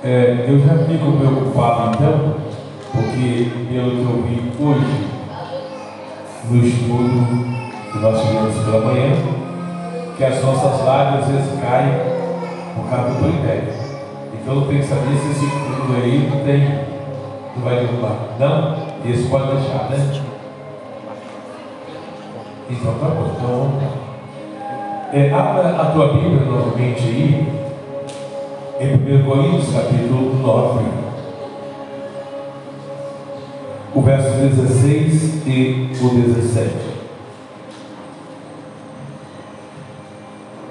Eu já fico preocupado então, porque pelo que eu vi hoje no estudo que nós tivemos pela manhã, que as nossas lives às vezes caem por causa do playback. Então eu tenho que saber se esse fundo aí não vai derrubar. Não? Esse pode deixar, né? Então tá bom. Então, abra a tua Bíblia novamente aí, em 1 Coríntios capítulo 9, o verso 16 e o 17.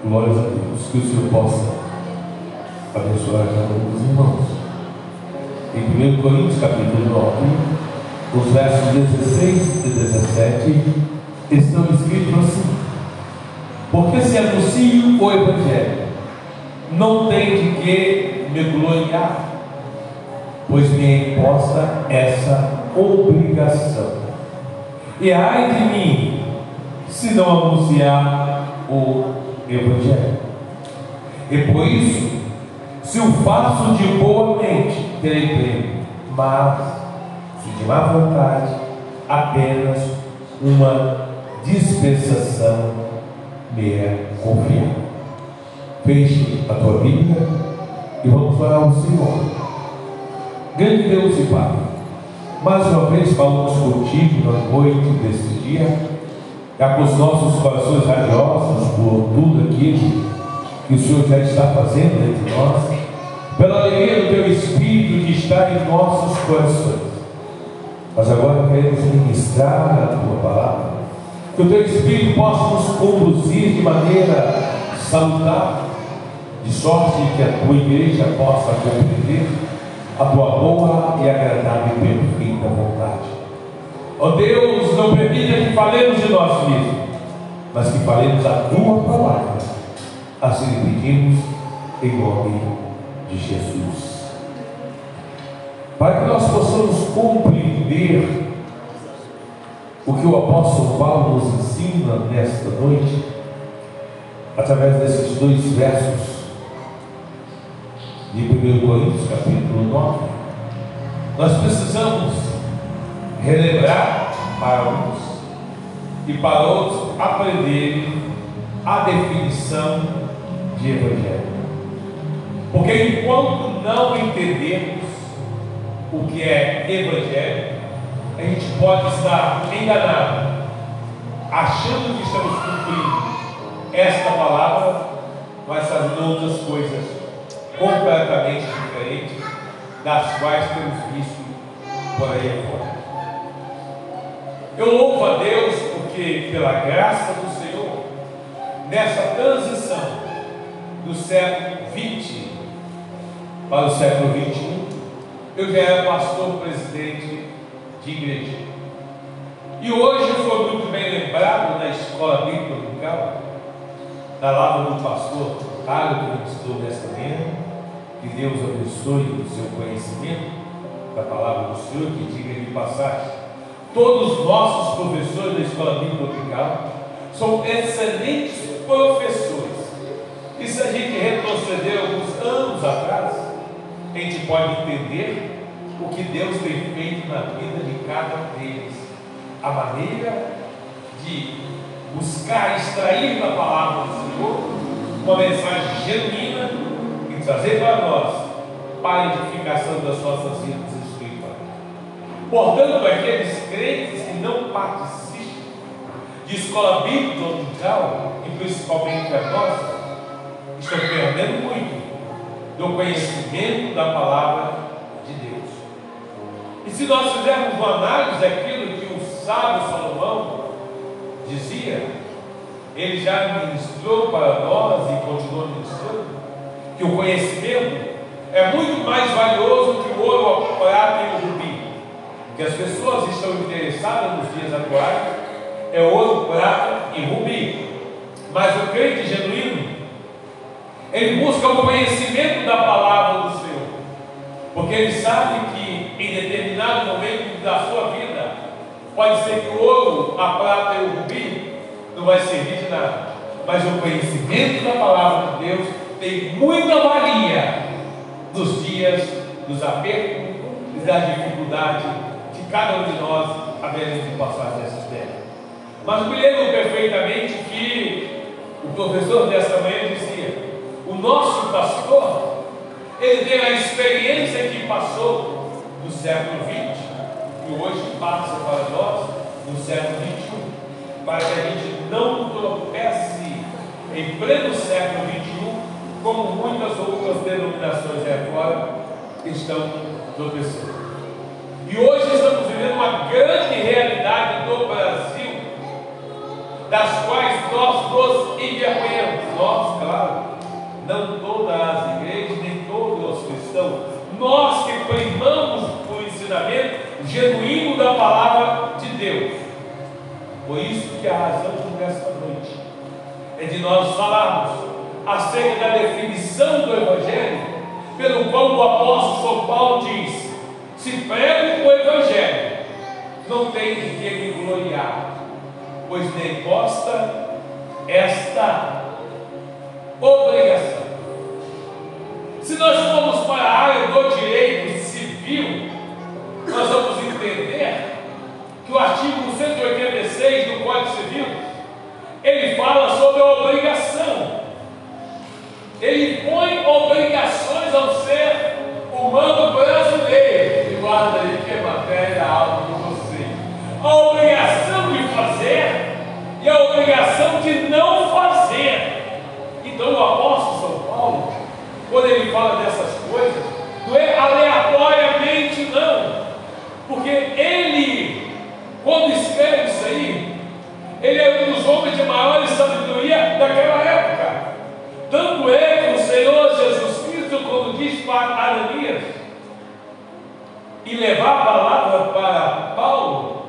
Glórias a Deus, que o Senhor possa abençoar cada um dos irmãos. Em 1 Coríntios capítulo 9, os versos 16 e 17 estão escritos assim: porque se anuncio o Evangelho, não tenho de que me gloriar, pois me é imposta essa obrigação. E ai de mim, se não anunciar o Evangelho. E por isso, se o faço de boa mente, terei prêmio, mas se de má vontade, apenas uma dispensação me é confiada. Feche a tua Bíblia e vamos orar ao Senhor. Grande Deus e Pai, mais uma vez falamos contigo na noite deste dia, já com os nossos corações radiosos por tudo aquilo que o Senhor já está fazendo entre nós, pela alegria do teu Espírito que está em nossos corações. Mas agora queremos ministrar a tua palavra, que o teu Espírito possa nos conduzir de maneira salutar, de sorte que a tua igreja possa compreender a tua boa e agradável e perfeita vontade. Ó Deus, não permita que falemos de nós mesmos, mas que falemos a tua palavra. Assim lhe pedimos em nome de Jesus. Para que nós possamos compreender o que o apóstolo Paulo nos ensina nesta noite, através desses dois versos de 1 Coríntios capítulo 9, nós precisamos relembrar para uns e para outros aprenderem a definição de Evangelho. Porque enquanto não entendermos o que é Evangelho, a gente pode estar enganado, achando que estamos cumprindo esta palavra, mas fazendo outras coisas completamente diferentes das quais temos visto por aí fora. Eu louvo a Deus porque, pela graça do Senhor, nessa transição do século XX para o século XXI, eu já era pastor presidente de igreja. E hoje foi muito bem lembrado na escola bíblica local, na palavra do pastor Carlos, que ministrou nesta manhã. Que Deus abençoe o seu conhecimento da palavra do Senhor, que diga de passagem. Todos os nossos professores da escola bíblica local são excelentes professores. E se a gente retroceder alguns anos atrás, a gente pode entender o que Deus tem feito na vida de cada deles, a maneira de buscar extrair da palavra do Senhor uma mensagem genuína e trazer para nós para a edificação das nossas vidas espirituais. Portanto, aqueles crentes que não participam de escola bíblica local, e principalmente a nossa, estão perdendo muito do conhecimento da palavra de Deus. E se nós fizermos uma análise daquilo que o sábio Salomão dizia, ele já ministrou para nós e continua ministrando, que o conhecimento é muito mais valioso que o ouro, a prata e o rubi. Que as pessoas estão interessadas nos dias atuais é ouro, prata e rubi. Mas o crente genuíno, ele busca o conhecimento da palavra do Senhor, porque ele sabe que em determinado momento da sua vida pode ser que o ouro, a prata e o rubi não vai servir de nada, mas o conhecimento da palavra de Deus tem muita valia nos dias dias dos apertos e da dificuldade que cada um de nós haveremos de passar nessa terra. Mas me lembro perfeitamente que o professor dessa manhã dizia: o nosso pastor, ele tem a experiência que passou no século XX e hoje passa para nós no século XXI, para que a gente não tropece em pleno século XXI, como muitas outras denominações aí fora estão tropeçando. E hoje estamos vivendo uma grande realidade do Brasil, das quais nós nos envergonhamos. Nós, claro, não todas as igrejas, nem todos os cristãos, nós que primamos o ensinamento genuíno da palavra de Deus. Por isso que a razão desta noite é de nós falarmos acerca da definição do Evangelho, pelo qual o apóstolo São Paulo diz: se prego o Evangelho, não tem de que me gloriar, pois nem consta esta obrigação. Se nós formos para a área do direito civil, nós vamos entender que o artigo 186 do Código Civil, ele fala sobre a obrigação. Ele põe obrigações ao ser humano brasileiro. E guarda aí que é matéria alta de você. A obrigação de fazer e a obrigação de não fazer. Então o apóstolo São Paulo, quando ele fala dessas coisas, não é aleatoriamente não. Porque ele, quando escreve isso aí, ele é um dos homens de maior sabedoria daquela época. Tanto é que o Senhor Jesus Cristo, quando diz para Ananias e levar a palavra para Paulo,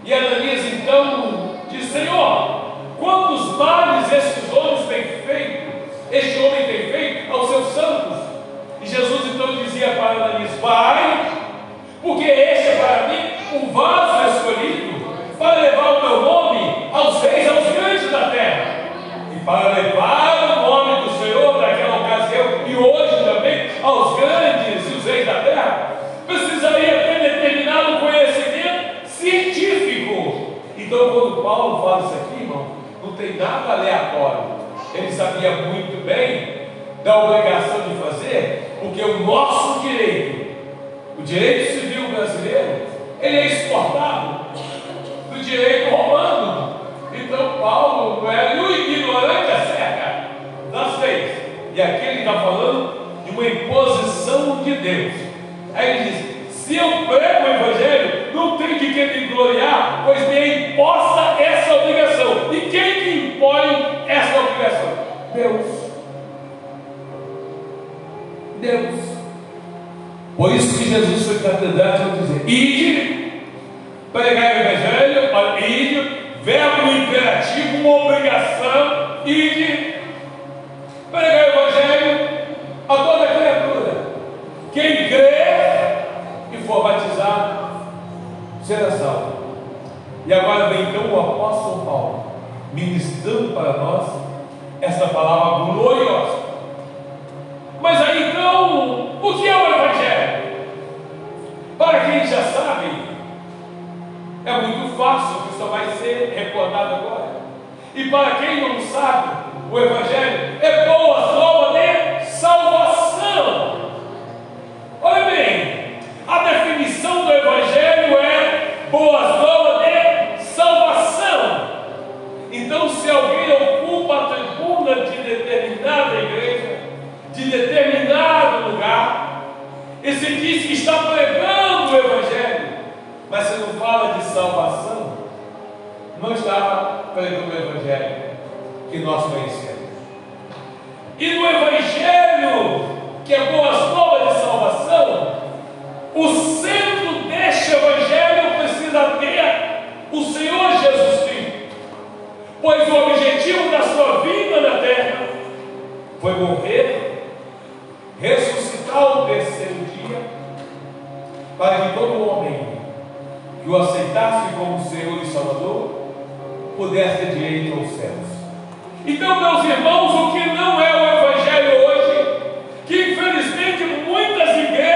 e Ananias então diz: Senhor, quantos males estes homens têm feito, este homem tem feito aos seus santos? E Jesus então dizia para Ananias: vai, porque este é para mim um vaso escolhido para levar o meu nome aos reis, aos grandes da terra, e para levar o nome do Senhor naquela ocasião e hoje também aos grandes e os reis da terra, precisaria ter determinado conhecimento científico. Então, quando Paulo fala isso aqui, irmão, não tem nada aleatório. Ele sabia muito bem da obrigação de fazer, porque o nosso direito, o direito civil brasileiro, ele é exportado do direito romano. Então Paulo não é o ignorante acerca das leis. E aqui ele está falando de uma imposição de Deus. Aí ele diz: se eu prego o Evangelho, não tem de que me gloriar, pois me é imposta essa obrigação. E quem que impõe essa obrigação? Deus. Deus. Por isso que Jesus foi catedrático a dizer: ide, pregar o Evangelho, olha, ide, verbo imperativo, uma obrigação, ide, pregar o Evangelho a toda criatura. Quem crer e for batizado será salvo. E agora vem então o apóstolo Paulo ministrando para nós essa palavra gloriosa. Mas aí então, o que é o Evangelho? Para quem já sabe, é muito fácil, que só vai ser recordado agora. E para quem não sabe, o Evangelho é boas novas de salvação. Olha bem, a definição do Evangelho é boas novas de salvação. Então, se alguém ocupa a tribuna de determinada igreja, de determinado lugar, e se diz que está pregando o Evangelho, mas se não fala de salvação, não está pregando o Evangelho que nós conhecemos. E no Evangelho, que é boas novas de salvação, o centro deste Evangelho precisa ter o Senhor Jesus Cristo, pois o objetivo da sua vida na terra foi morrer, ressuscitar o terceiro dia, para que todo homem que o aceitasse como Senhor e Salvador pudesse ter direito aos céus. Então, meus irmãos, o que não é o Evangelho hoje, que infelizmente muitas igrejas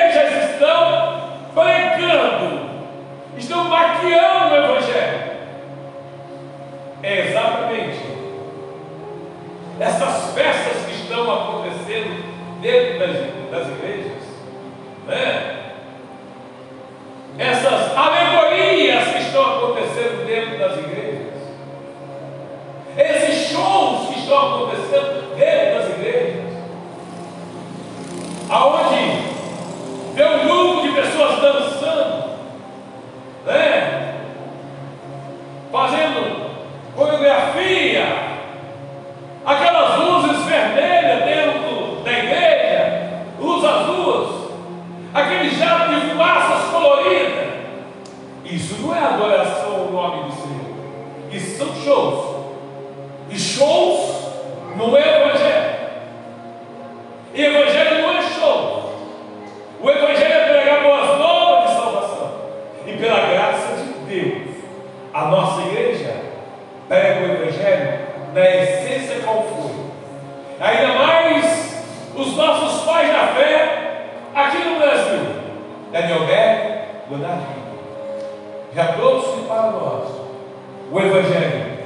das igrejas, né? Essas alegorias que estão acontecendo dentro das igrejas, esses shows que estão acontecendo dentro das igrejas, aonde vê um grupo de pessoas dançando, né? Fazendo coreografia, aquelas luzes vermelhas dentro da igreja, luz azul, aquele jato de fumaças coloridas. Isso não é adoração ao nome do Senhor, isso são shows, e shows não é evangelho, e evangelho não é show. O evangelho é pregar boas novas de salvação, e pela graça de Deus, a nossa igreja prega o evangelho na essência qual foi. Ainda mais os nossos pais da fé aqui no Brasil, Daniel Beck, Leonardo, já trouxe para nós o evangelho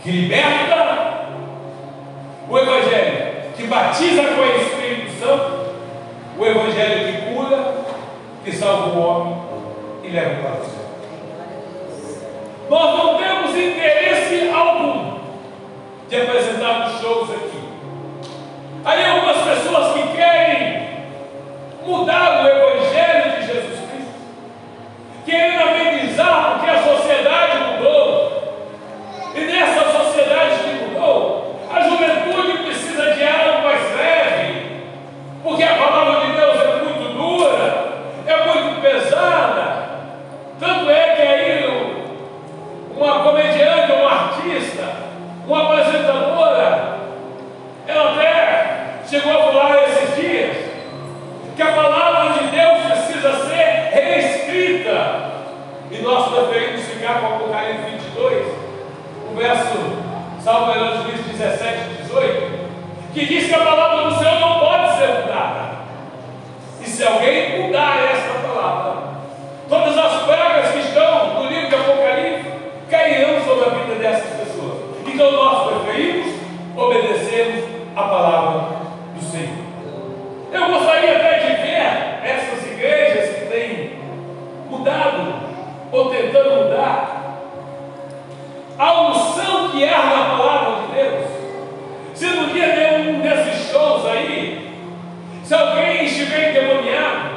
que liberta, o evangelho que batiza com o Espírito Santo, o evangelho que cura, que salva o homem e leva para o céu. Nós não temos interesse algum de apresentar os shows aqui. Aí algumas pessoas que querem mudar o evangelho de Jesus Cristo, querendo amenizar porque a sociedade mudou, e nessa sociedade que mudou, a juventude precisa de algo mais leve, porque a palavra de Deus é muito dura, é muito pesada. Tanto é que aí uma comediante, uma artista, uma apresentadora, ela até chegou a falar esses dias que a palavra de Deus precisa ser reescrita, e nós preferimos ficar com Apocalipse 22, o verso, salvo engano, 17 e 18, que diz que a palavra do Senhor não pode ser mudada, e se alguém mudar esta palavra, todas as pragas que estão no livro de Apocalipse cairão sobre a vida dessas pessoas. Então nós preferimos obedecermos a palavra do Senhor. Eu gostaria até de ver essas igrejas que têm mudado ou tentando mudar a unção que há na palavra de Deus. Se no dia de um desses shows aí, se alguém estiver endemoniado,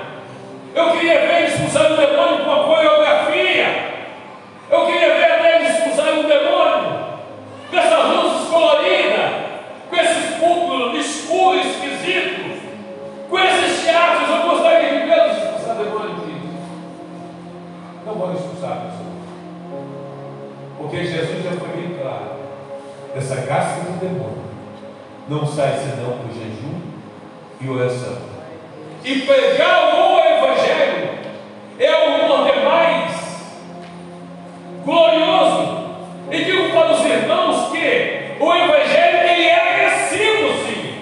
eu queria ver expulsar um demônio com a coreografia. Eu queria ver até expulsar um demônio com essas luzes coloridas, com esses púlpitos escuros, esquisitos, com esses teatros. Eu gostaria de ver expulsar demônio disso. Não vou expulsar, pessoal, porque Jesus já foi bem claro: essa caça de demônio não sai senão por jejum e oração. E pregar o evangelho é o poder mais glorioso. E digo para os irmãos que o evangelho ele é agressivo, sim.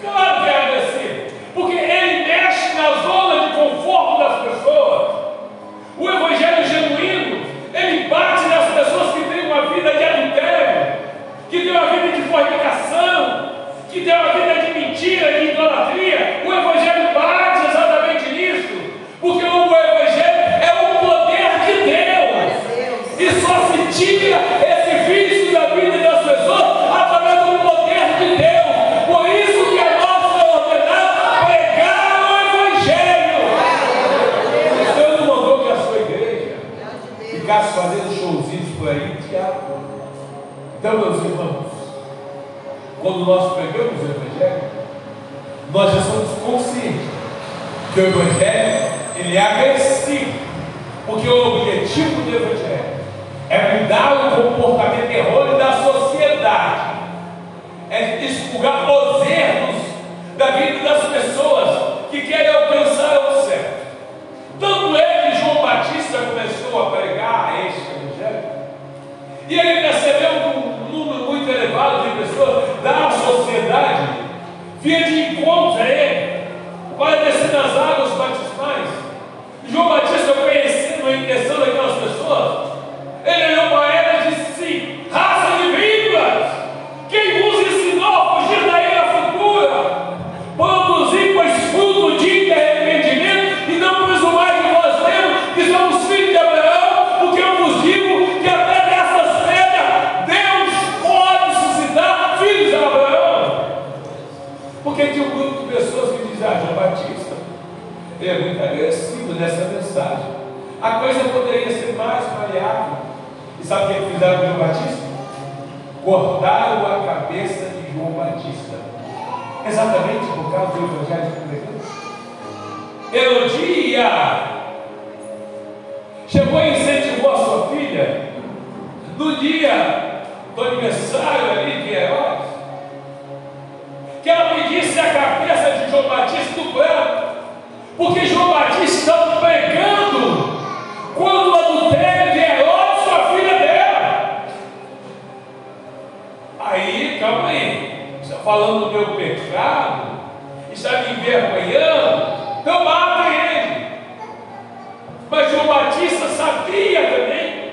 Claro que é agressivo, porque ele mexe na zona de conforto das pessoas. O evangelho genuíno, ele bate nas pessoas que têm uma vida de adultério, que têm uma vida de fornicação, que têm uma vida de mentira, de idolatria. O evangelho bate exatamente nisso, porque o evangelho é o poder de Deus, e só se tira esse vício da vida das pessoas através do poder de Deus. Por isso que a nossa ordenada pregar o evangelho. O Senhor não mandou que a sua igreja ficasse fazendo showzinhos por aí, teatro. Então, meus irmãos, quando nós pregamos o evangelho, nós já somos conscientes que o evangelho ele é agressivo, porque o objetivo do evangelho é mudar o comportamento errôneo da sociedade, é expurgar os erros da vida das pessoas que querem alcançar o céu. Tanto é que João Batista começou a pregar este evangelho, e ele percebeu que um número muito elevado de pessoas da sociedade vinha de encontro a ele para descer nas águas batismais. João Batista, conhecendo a intenção daquelas pessoas, ele olhou para ela e disse assim: raça de víboras, quem vos ensinou a fugir da ira futura, produzir pois ele é muito agressivo nessa mensagem. A coisa poderia ser mais variável. E sabe o que fizeram com João Batista? Cortaram a cabeça de João Batista, exatamente por causa do evangelho que pregamos. Herodia chegou e incentivou a sua filha no dia do aniversário ali de Herodes, que ela pedisse a cabeça de João Batista do branco, porque João Batista estava pregando quando o adultério de Herodes, sua filha dela. Aí, calma aí, está falando do meu pecado, está me envergonhando, então matem ele. Mas João Batista sabia também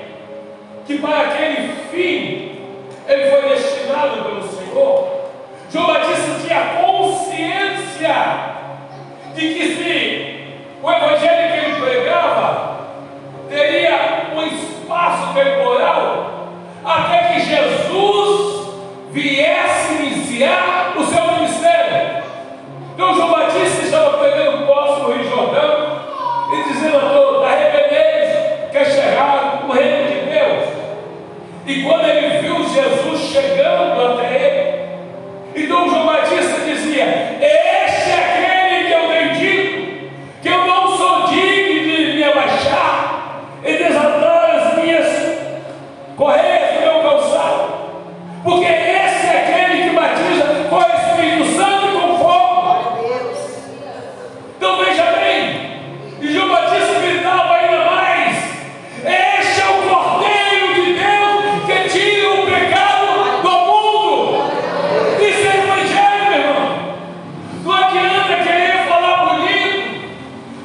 que para aquele fim ele foi destinado pelo Senhor. João Batista tinha consciência de que se o evangelho que ele pregava teria um espaço temporal até que Jesus viesse iniciar o seu ministério. Então João Batista estava pregando o próximo Rio Jordão e dizendo a todos: arrependei-vos, que é chegado o reino de Deus. E quando ele viu Jesus chegando até ele, então João Batista dizia: este é aquele que eu tenho dito, que eu não sou digno de me abaixar e desatar as minhas correias do meu calçado, porque esse é aquele que batiza com o Espírito Santo e com fogo. Então veja bem, e João Batista gritava ainda mais: este é o Cordeiro de Deus que tira o pecado do mundo. Isso é evangelho, meu irmão. Não adianta querer falar bonito,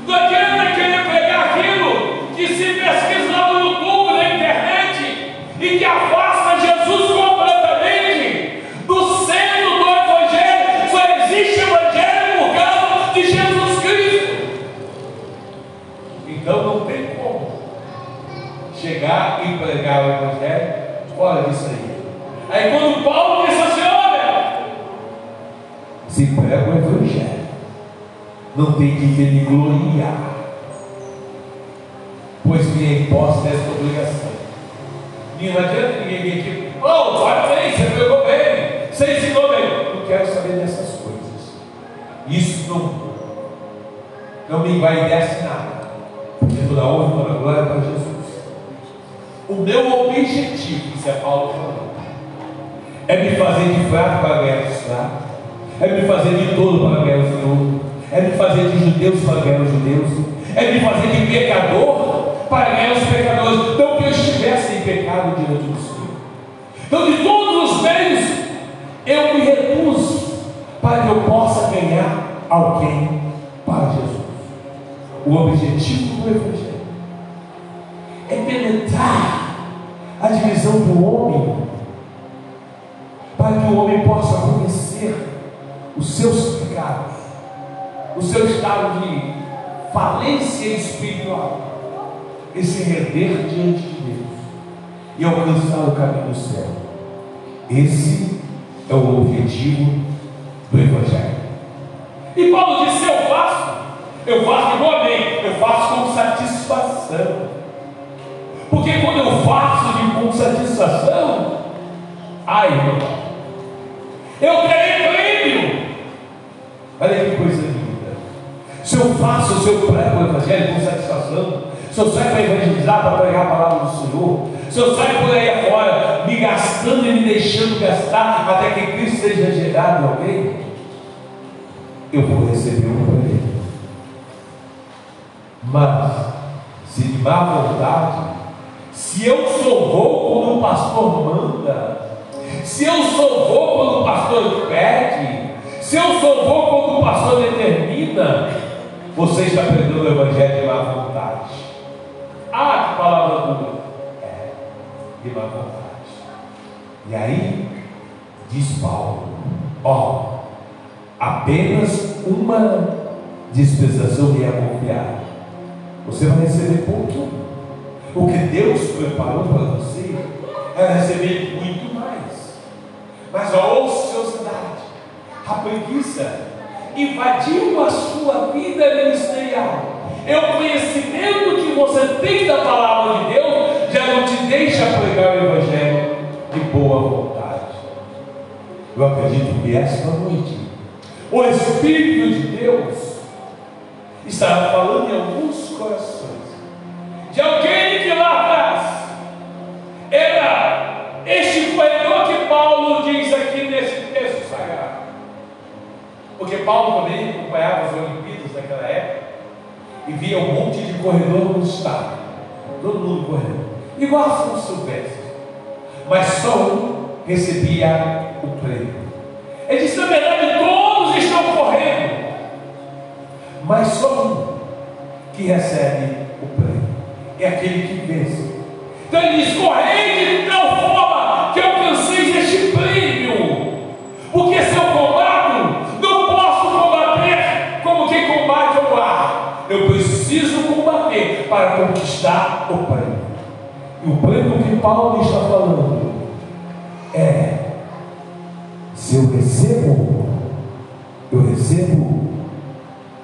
não adianta querer pegar aquilo que se pesquisa no YouTube, na internet, e que afasta Jesus completamente do centro do evangelho. Só existe evangelho por causa de Jesus Cristo. Então não tem como chegar e pregar o evangelho fora disso aí. Aí quando Paulo disse assim: olha, se prega o evangelho, não tem que me gloriar, pois me é imposta esta obrigação. E não adianta ninguém vir aqui: oh, pode bem, você pregou bem, você ensinou bem. Não quero saber dessas coisas. Isso não me envaidece nada, porque toda a honra e toda a glória é para Jesus. O meu objetivo, isso é Paulo falando, é me fazer de fraco para ganhar os fracos, é me fazer de tolo para ganhar os tolos, é me fazer de judeus para ganhar os judeus, é me fazer de pecador para ganhar os pecadores. Então que eu estivesse em pecado diante do Senhor. Então de todos os meios eu me reduzo para que eu possa ganhar alguém para Jesus. O objetivo do evangelho é penetrar a divisão do homem, para que o homem possa conhecer os seus pecados, o seu estado de falência espiritual, e se render diante de Deus e alcançar o caminho do céu. Esse é o objetivo do evangelho. E Paulo disse: eu faço igualmente, eu faço com satisfação. Porque quando eu faço com satisfação, ai, meu irmão, eu terei prêmio. Olha que coisa linda. Se eu faço, se eu prego o evangelho com satisfação, se eu saio para evangelizar, para pregar a palavra do Senhor, se eu saio por aí afora me gastando e me deixando gastar até que Cristo seja gerado em alguém, eu vou receber um prêmio. Mas se de má vontade, se eu só vou quando o pastor manda, se eu só vou quando o pastor pede, se eu só vou quando o pastor determina, você está pregando o evangelho de má vontade. Ah, que palavra dura! É, de má vontade. E aí, diz Paulo: ó, apenas uma dispensação me é confiada. Você vai receber pouquinho. O que Deus preparou para você é receber muito mais. Mas a ociosidade, a preguiça invadiu a sua vida ministerial. deixa pregar o Evangelho de boa vontade. Eu acredito que esta noite o Espírito de Deus está falando em alguns corações de alguém que lá atrás era este corredor que Paulo diz aqui nesse texto sagrado. Porque Paulo também acompanhava as Olimpíadas naquela época e via um monte de corredor no estádio, todo mundo correndo, igual a São Silvestre, mas só um recebia o prêmio. Ele disse: na verdade todos estão correndo, mas só um que recebe o prêmio, é aquele que vence. Então ele diz: correi de tal forma que alcanceis este prêmio, porque se eu combato, não posso combater como quem combate ao ar. Eu preciso combater para conquistar o prêmio. E o prêmio que Paulo está falando é: se eu recebo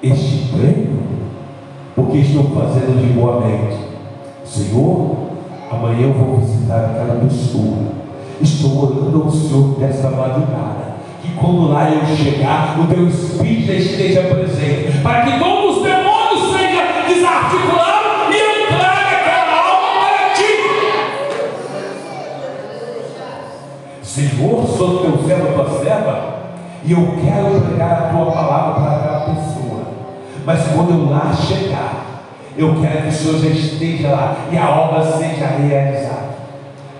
este prêmio, porque estou fazendo de boa mente. Senhor, amanhã eu vou visitar aquela pessoa, estou orando ao Senhor dessa madrugada, que quando lá eu chegar, o teu Espírito esteja presente, para que todos os demônios sejam desarticulados e eu traga aquela alma para ti. Senhor, sou teu servo, tua serva, e eu quero pregar a tua palavra para aquela pessoa, mas quando eu lá chegar, eu quero que o Senhor já esteja lá e a obra seja realizada.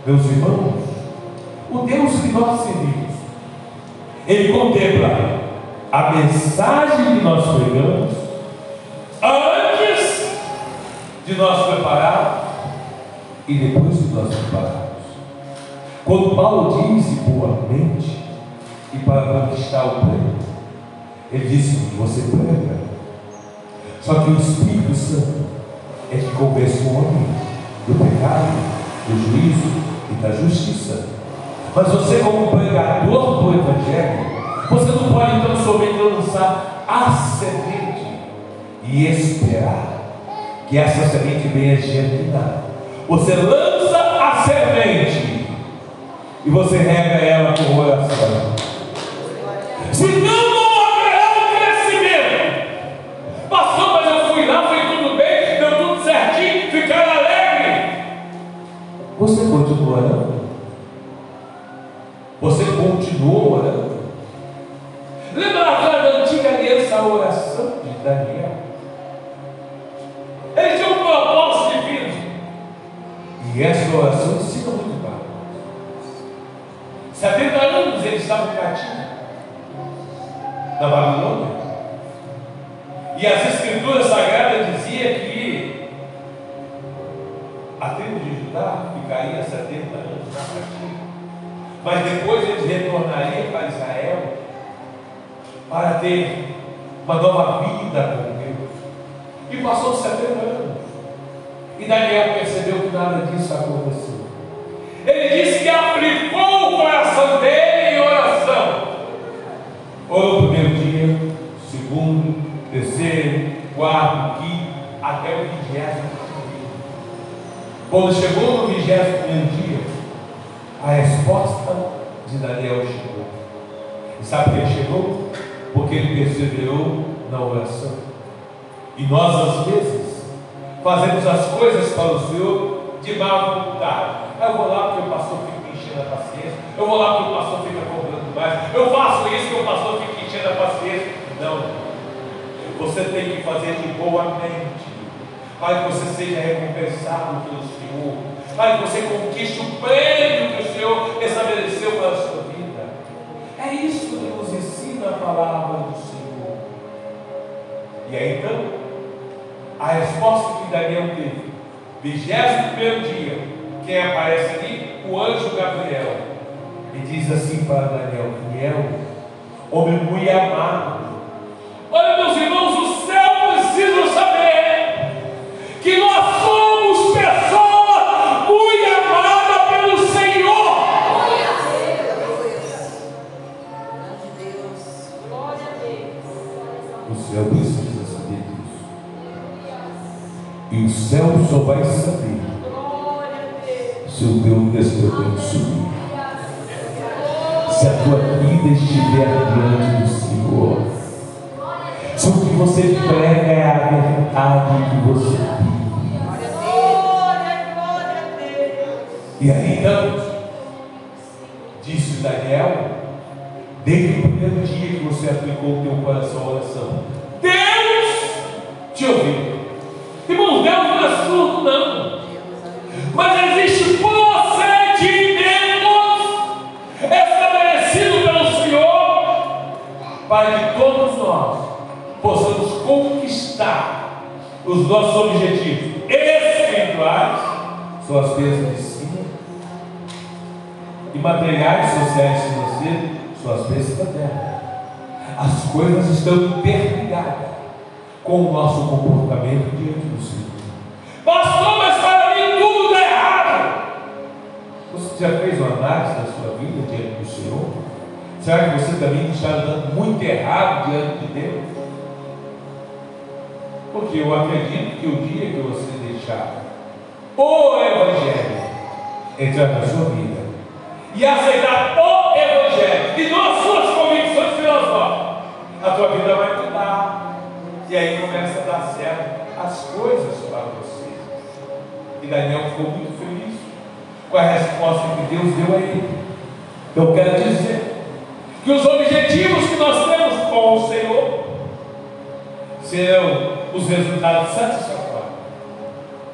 Meus irmãos, o Deus que nós servimos, Ele contempla a mensagem que nós pregamos antes de nós prepararmos e depois de nós prepararmos. Quando Paulo diz boa mente e para conquistar o prêmio, ele disse que você prega. Só que o Espírito Santo é que convence o homem do pecado, do juízo e da justiça. Mas você, como pregador do Evangelho, você não pode então somente lançar a semente e esperar que essa semente venha germinar. Você lança a semente e você rega ela com oração. Se não haverá um crescimento. Pastor, mas eu fui lá, foi tudo bem, deu tudo certinho, ficaram alegres. Você continua orando? Você continuou orando? Lembra da antiga aliança, a oração de Daniel? Ele tinha um propósito divino. E essa oração ensina muito claro. 70 anos ele estava cativo na Babilônia. E as escrituras sagradas diziam que a tribo de Judá ficaria 70 anos na cativa, mas depois eles retornariam para Israel para ter uma nova vida com Deus. E passou 70 anos. E Daniel percebeu que nada disso aconteceu. Ele disse que aplicou o coração dele em oração. Orou o primeiro dia, segundo, terceiro, quarto, quinto, até o 20º dia. Quando chegou no 21º dia, a resposta de Daniel chegou. E sabe por que ele chegou? Porque ele perseverou na oração. E nós, às vezes, fazemos as coisas para o Senhor de má vontade. Eu vou lá porque o pastor fica me enchendo a paciência. Eu vou lá porque o pastor fica cobrando mais. Eu faço isso porque o pastor fica enchendo a paciência. Não. Você tem que fazer de boa mente, para que você seja recompensado pelo Senhor, para que você conquiste o prêmio que o Senhor estabeleceu para a sua vida. É isso que nos ensina a palavra do Senhor. E aí então, a resposta que Daniel teve, 21º dia, quem aparece ali? O anjo Gabriel. E diz assim para Daniel: Daniel, homem muito amado, olha, meus irmãos, o céu precisa saber que nós somos pessoas muito amadas pelo Senhor. Glória a Deus. O céu precisa saber disso. E o céu só vai saber se o teu testemunho subir, se a tua vida estiver diante do Senhor, se o que você prega é a verdade que você vive. E aí então, disse Daniel, desde o primeiro dia que você aplicou o teu coração à oração, Deus te ouviu. Irmão, Deus não é surdo, não. Mas existe procedimentos estabelecidos pelo Senhor para que todos nós possamos conquistar os nossos objetivos espirituais, são as bênçãos de cima, e materiais, sociais, financeiros, são as bênçãos da terra. As coisas estão interligadas com o nosso comportamento diante do Senhor. Pastor, mas para mim tudo está errado. Você já fez uma análise da sua vida diante do Senhor? Será que você também está andando muito errado diante de Deus? Porque eu acredito que o dia que você deixar o Evangelho entrar na sua vida e aceitar o Evangelho e não as suas convicções filosóficas, a tua vida vai mudar. E aí começa a dar certo as coisas para você. E Daniel ficou muito feliz com a resposta que Deus deu a ele. Eu quero dizer que os objetivos que nós temos com o Senhor serão os resultados satisfatórios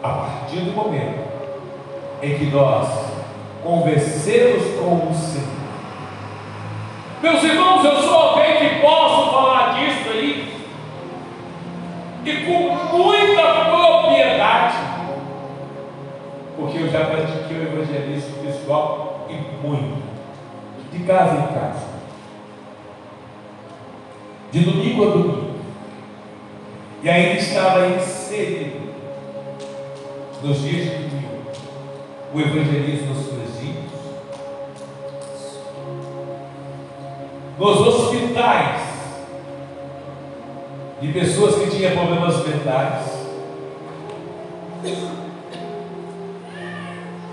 a partir do momento em que nós conversemos com o Senhor. Meus irmãos, eu sou alguém que posso falar disso aí e com muita propriedade, porque eu já pratiquei o evangelismo pessoal e muito, de casa em casa, de domingo a domingo, e ainda estava inserido nos dias de domingo o evangelismo nos presídios, nos hospitais de pessoas que tinham problemas mentais,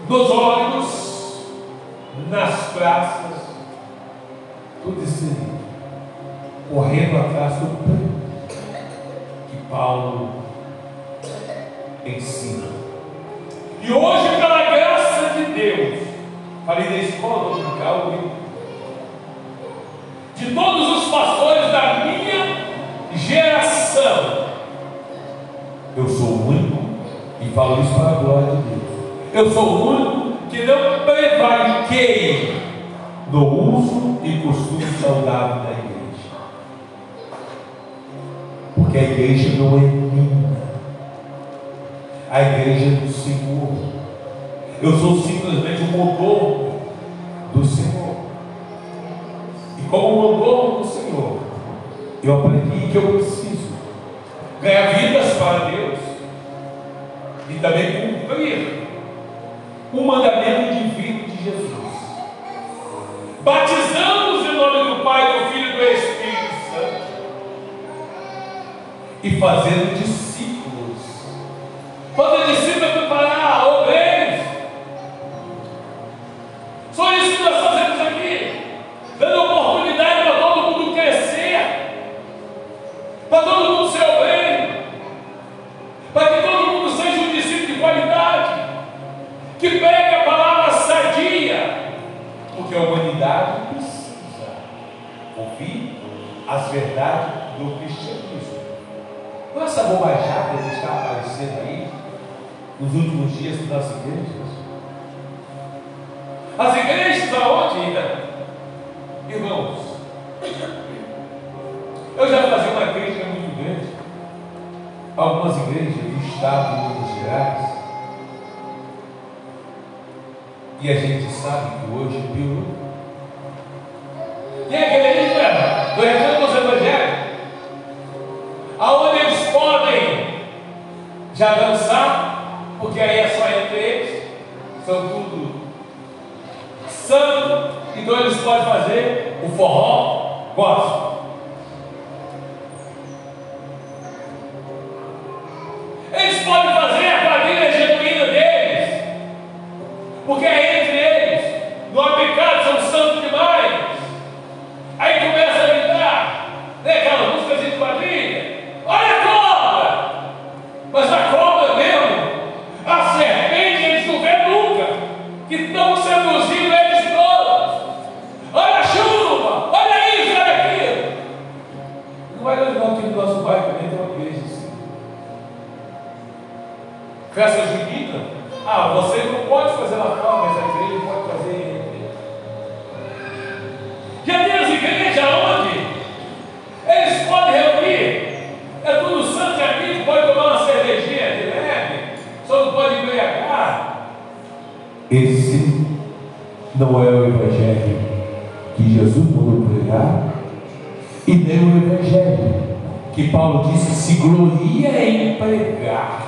nos ônibus, nas praças, tudo isso aí, correndo atrás do plano que Paulo ensina. E hoje, pela graça de Deus, falei da escola dominical, de todos os pastores da minha geração, eu sou o único, e falo isso para a glória de Deus, eu sou o único que não prevariquei no uso e costume saudável da igreja, porque a igreja não é minha, a igreja é do Senhor. Eu sou simplesmente o mordomo do Senhor, e como mordomo do Senhor, eu aprendi que eu preciso ganhar vidas para Deus e também cumprir o mandamento divino de Jesus, batizando-os em nome do Pai, do Filho e do Espírito Santo, e fazendo discípulos. Fazer discípulos é preparar obreiros. Só isso que nós fazemos aqui, dando oportunidade para todo mundo crescer, para todo mundo ser obreiro, para que todo mundo seja um discípulo de qualidade, que pegue a palavra sadia, porque a humanidade precisa ouvir as verdades do cristianismo. Não é essa bobajada que está aparecendo aí nos últimos dias das igrejas. As igrejas aonde ainda? Irmãos, eu já fazia uma crítica muito grande a algumas igrejas do estado de Minas Gerais, e a gente sabe que hoje piorou. E a igreja do Recanto dos Evangelhos, aonde eles podem já dançar, porque aí é só entre eles, são tudo santo, então eles podem fazer o forró gospel. Eles podem fazer a quadrilha genuína deles, porque é entre eles, não há pecado, são santos demais. Aí começa a gritar, né, aquela música de quadrilha, olha a cobra, mas a cobra mesmo, a serpente eles não vêem nunca, que estão seduzindo eles todos. Olha a chuva, olha isso, olha aquilo. Não vai lembrar aqui no nosso bairro também tem uma igreja assim. Festa junina, você não pode fazer lá fora, mas a igreja pode fazer. Já tem as igrejas onde eles podem reunir, é tudo santo e amigo, pode tomar uma cervejinha de leve, só não pode embriagar. Esse não é o evangelho que Jesus mandou pregar, e nem o evangelho que Paulo disse que se gloria em pregar.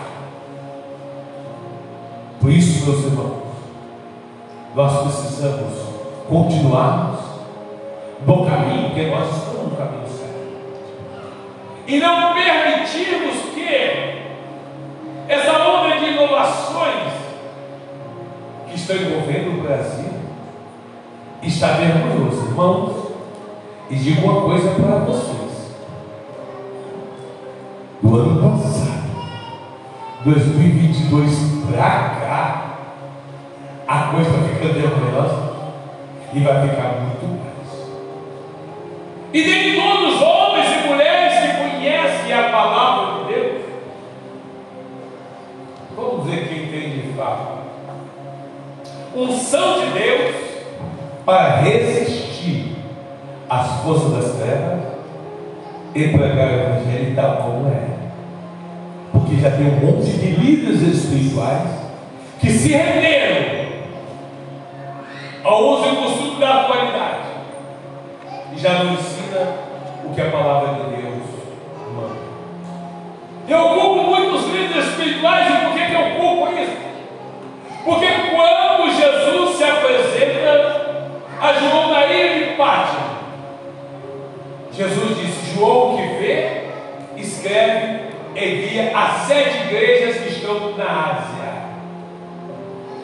Por isso, meus irmãos, nós precisamos continuarmos no caminho, porque nós estamos no caminho certo, e não permitirmos que essa onda de inovações que está envolvendo o Brasil está vergonhoso. Irmãos, e digo uma coisa para vocês: do ano passado, 2022 para cá, a coisa está ficando vergonhosa e vai ficar muito mais. E nem todos os homens e mulheres que conhecem a palavra de Deus, vamos dizer quem tem de fato unção de Deus para resistir às forças das trevas e pregar o evangelho tal como é. Porque já tem um monte de líderes espirituais que se renderam ao uso e costume da atualidade e já não ensina o que a palavra de Deus manda. Eu culpo muitos líderes espirituais. E por que eu culpo isso? Porque quando Jesus se apresenta a João na ilha de Pátimo, Jesus disse: João, o que vê, escreve, envia as 7 igrejas que estão na Ásia.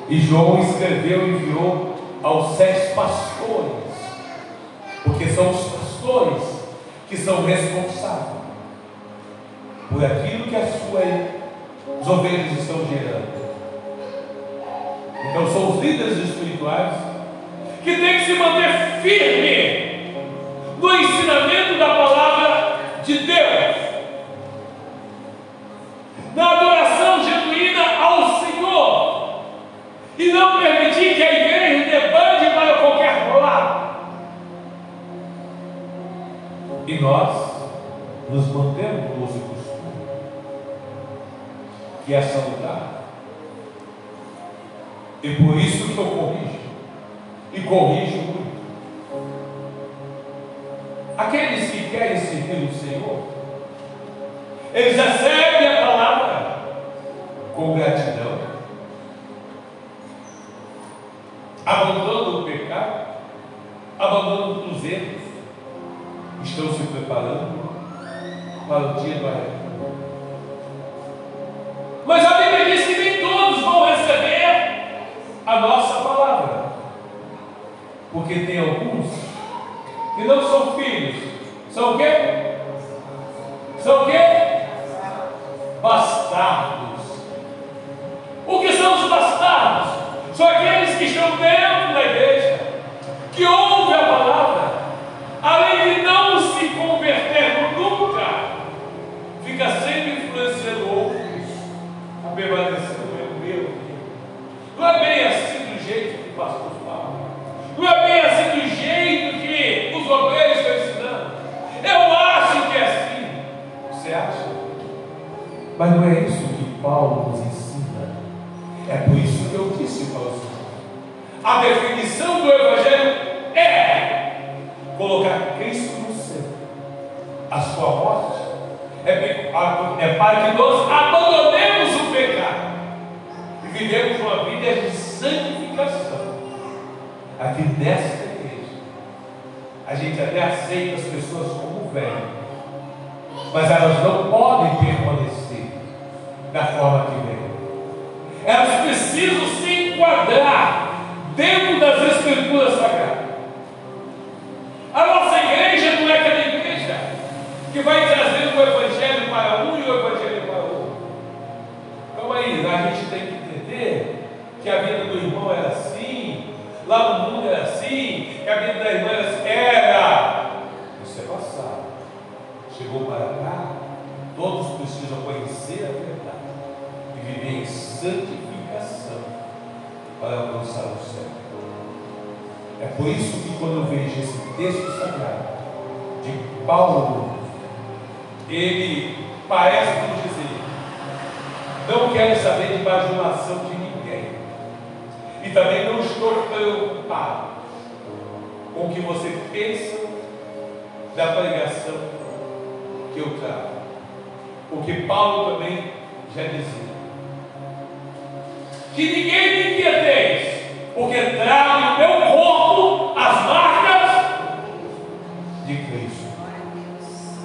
E João escreveu e enviou aos 7 pastores, porque são os pastores que são responsáveis por aquilo que as suas ovelhas estão gerando. Então são os líderes espirituais que têm que se manter firme no ensinamento da palavra de Deus, na adoração genuína ao Senhor, e não permitir que a igreja debande para qualquer lado. E nós nos mantemos no uso e costume, que é salutar. E por isso que eu corrijo, e corrijo muito. Aqueles que querem servir o Senhor, eles recebem a palavra com gratidão, abandonando o pecado, abandonando os erros, estão se preparando para o dia do arrependimento. Mas a Bíblia diz que nem todos vão receber a nossa palavra, porque tem alguns que não são filhos. São o quê? São o quê? Bastardos. O que são os bastardos? São aqueles que estão dentro da igreja, que ouvem a palavra, além de não se converter nunca, fica sempre influenciando outros a permanecer no mesmo. Não é bem assim do jeito que o pastor fala, não é bem assim do jeito que os obreiros estão ensinando. Eu acho que é assim. Você acha? Mas não é isso que Paulo nos ensina. É por isso que eu disse para os irmãos: a definição do Evangelho é colocar Cristo no centro. A sua morte é para que nós abandonemos o pecado e vivemos uma vida de santificação. Aqui nesta igreja, a gente até aceita as pessoas como vêm, mas elas não podem permanecer da forma que vêm. Elas precisam se enquadrar que vai trazendo o evangelho para um e o evangelho para o outro. Então aí, a gente tem que entender que a vida do irmão era assim, lá no mundo era assim, que a vida da irmã era. Isso é passado. Chegou para cá, todos precisam conhecer a verdade e viver em santificação para alcançar o céu. É por isso que quando eu vejo esse texto sagrado de Paulo, ele parece nos dizer: não quero saber de bajulação de ninguém, e também não estou preocupado com o que você pensa da pregação que eu trago, porque Paulo também já dizia que ninguém me inquieteis, porque trago no meu corpo as marcas de Cristo.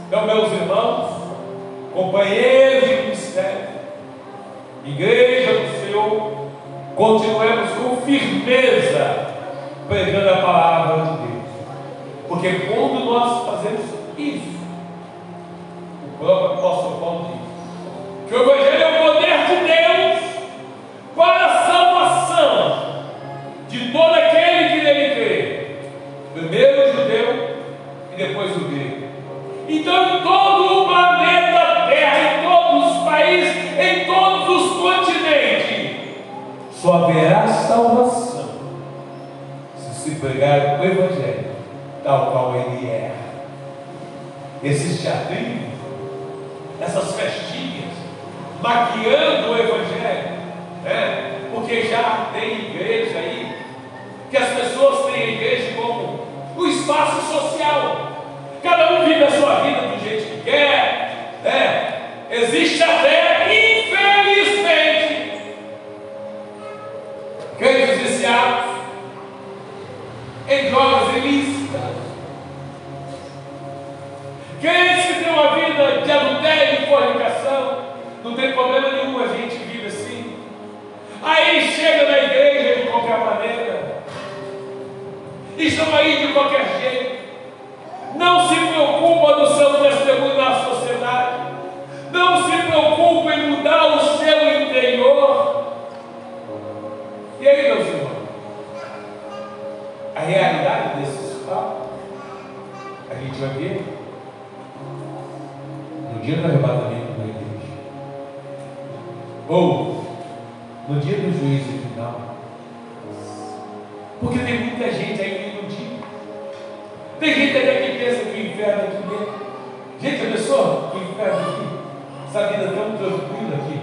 Então, meus irmãos, companheiros de ministério, igreja do Senhor, continuemos com firmeza pregando a palavra de Deus, porque quando nós fazemos isso, o próprio apóstolo Paulo diz que o evangelho é o poder de Deus para a salvação de todo aquele que nele crê, primeiro o judeu e depois o grego. Então, em todo o planeta Terra, em todos os países, em todos os continentes, só haverá salvação se pregar o evangelho tal qual ele é. Esses teatrinhos, essas festinhas, maquiando o evangelho, né? Porque já tem igreja aí, que as pessoas têm a igreja como o espaço social. Cada um vive a sua vida do jeito que quer, né? Existe até, infelizmente, crentes viciados em drogas ilícitas, crentes que têm uma vida de adultério e fornicação. Não tem problema nenhum, a gente vive assim. Aí chega na igreja de qualquer maneira, estão aí de qualquer jeito, não se preocupa do seu testemunho na sociedade, não se preocupa em mudar o seu interior. E aí, meus irmãos, a realidade desses fatos a gente vai ver no dia do arrebatamento da igreja, ou no dia do juízo final, porque tem muita gente aí iludida. Tem gente até que pensa que o inferno é aqui dentro. Gente, a pessoa, o inferno é aqui, essa vida tão tranquila aqui,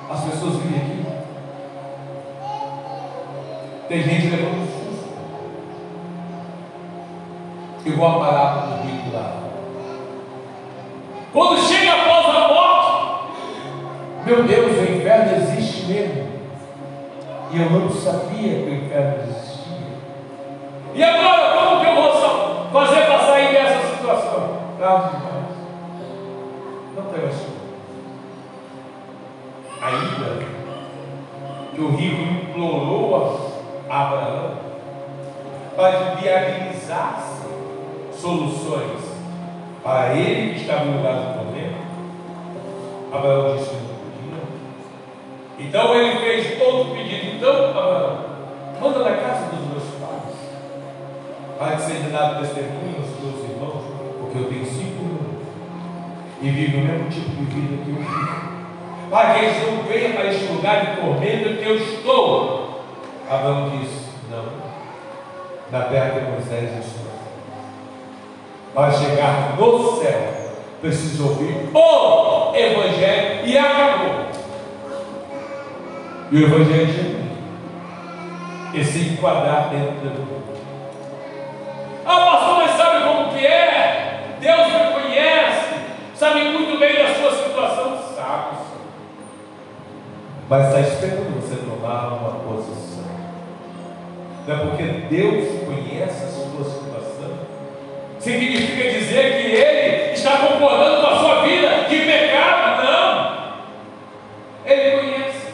as pessoas vivem aqui. Tem gente levando um susto, igual a parábola do rico lá. Quando chega após a morte, meu Deus, o inferno existe mesmo. E eu não sabia que o inferno existia. E agora, como que eu vou fazer para sair dessa situação? Tarde demais. Não tem mais como. Ainda que o rico implorou a Abraão para que viabilizasse soluções para ele que estava no lugar do problema, Abraão disse que não podia. Então ele fez outro pedido. Então, Abraão, manda na casa dos meus pais, para que seja dado testemunho aos teus irmãos, porque eu tenho 5 irmãos e vivo o mesmo tipo de vida que eu vivo, para que eles não venham para este lugar de tormento que eu estou. Abraão disse: não, na terra de Moisés eu estou. Para chegar no céu, preciso ouvir o Evangelho, e acabou. E o Evangelho é genuíno, e se enquadrar dentro do mundo. Ah, pastor, mas sabe como que é? Deus me conhece, sabe muito bem da sua situação. Sabe, sim, mas está esperando você tomar uma posição. Não é porque Deus conhece a sua situação, significa dizer que Ele está concordando com a sua vida de pecado. Não, Ele conhece,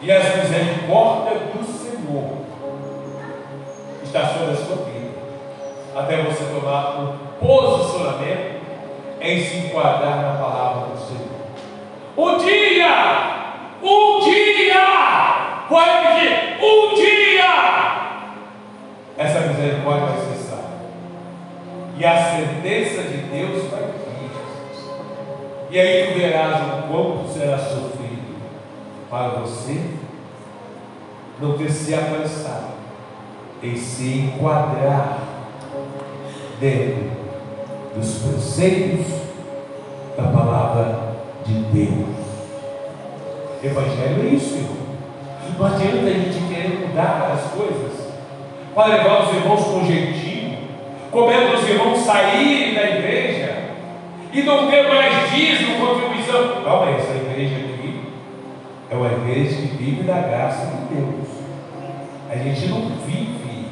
e as misericórdias do Senhor está sobre a sua vida, até você tomar um posicionamento em se enquadrar na palavra do Senhor. Um dia, vai pedir, um dia, essa misericórdia vai cessar. E a sentença de Deus vai vir. E aí tu verás o quanto será sofrido para você não ter se apressado em se enquadrar dentro dos preceitos da palavra de Deus. Evangelho é isso, irmão. Não adianta a gente querer mudar as coisas para levar os irmãos com jeitinho, com medo dos irmãos saírem da igreja e não ter mais dízimo, contribuição. Calma aí, essa igreja aqui é uma igreja que vive da graça de Deus. A gente não vive